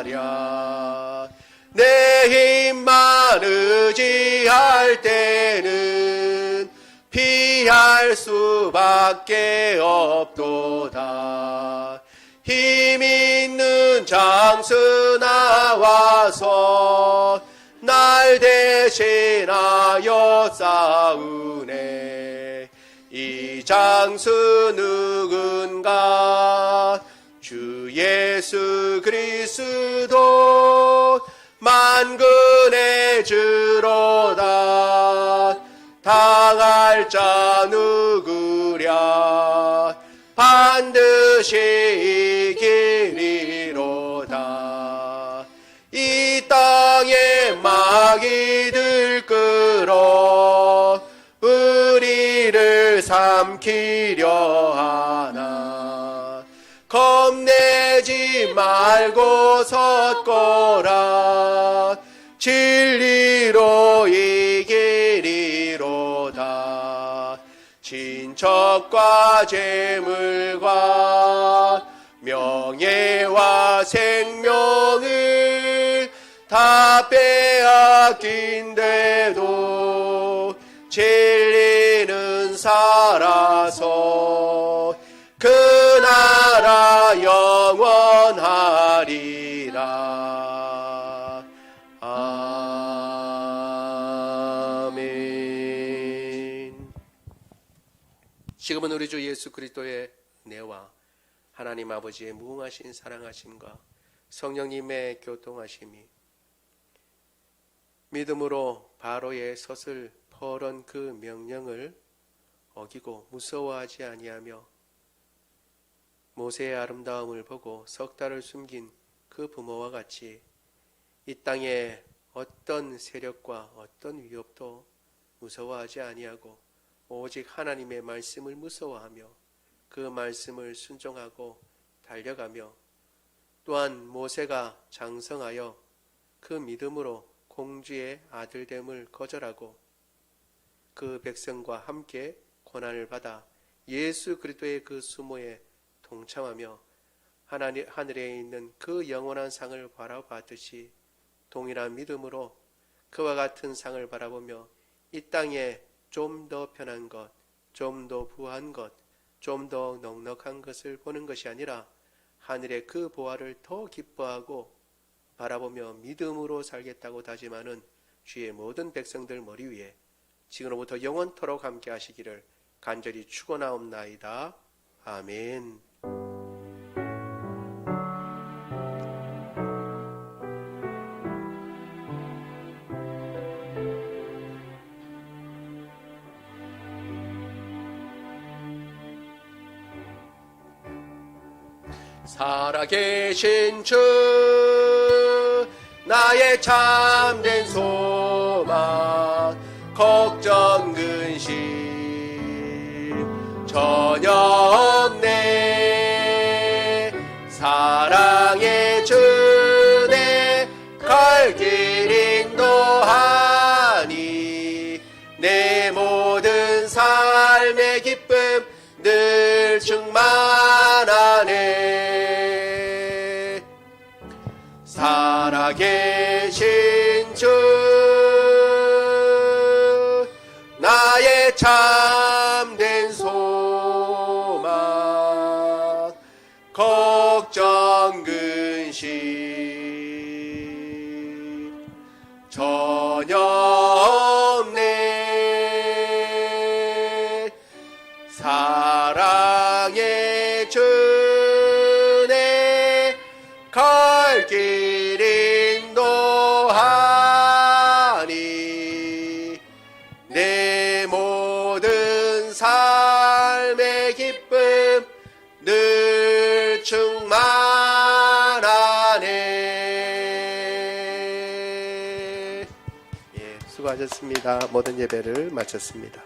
당하랴. 내 힘만 의지할 때는 피할 수밖에 없도다. 힘 있는 장수 나와서 날 대신하여 싸우네. 이 장수 누군가? 주 예수 그리스도 만군의 주로다. 당할 자 누구랴? 반드시 이기리로다. 이 땅에 마귀들 끌어 우리를 삼키려 하나. 겁내지 말고 섰거라. 진리로 이기리로다. 친척과 재물과 명예와 생명을 다 빼앗긴데도 진리는 살아서 그 나라 영원하리라. 아멘. 지금은 우리 주 예수 그리스도의 은혜와 하나님 아버지의 무궁하신 사랑하심과 성령님의 교통하심이 믿음으로 바로의 섰을 퍼런 그 명령을 어기고 무서워하지 아니하며 모세의 아름다움을 보고 석 달을 숨긴 그 부모와 같이 이 땅에 어떤 세력과 어떤 위협도 무서워하지 아니하고 오직 하나님의 말씀을 무서워하며 그 말씀을 순종하고 달려가며 또한 모세가 장성하여 그 믿음으로 공주의 아들됨을 거절하고 그 백성과 함께 고난을 받아 예수 그리스도의 그 수모에 동참하며 하늘에 있는 그 영원한 상을 바라봤듯이 동일한 믿음으로 그와 같은 상을 바라보며 이 땅에 좀 더 편한 것, 좀 더 부한 것, 좀 더 넉넉한 것을 보는 것이 아니라 하늘의 그 보화를 더 기뻐하고 바라보며 믿음으로 살겠다고 다짐하는 주의 모든 백성들 머리 위에 지금부터 영원토록 함께 하시기를 간절히 축원하옵나이다. 아멘. 살아계신 주 나의 참된 소망 걱정 근심 전혀 없네. 사랑의 주내 갈 길 인도하니 내 모든 삶의 기쁨 늘 충만하네. 내 참된 소망 걱정 근심 전혀 없네. 사랑의 주내 갈 길 인도하니 내 모든 삶의 기쁨 늘 충만하네. 예, 수고하셨습니다. 모든 예배를 마쳤습니다.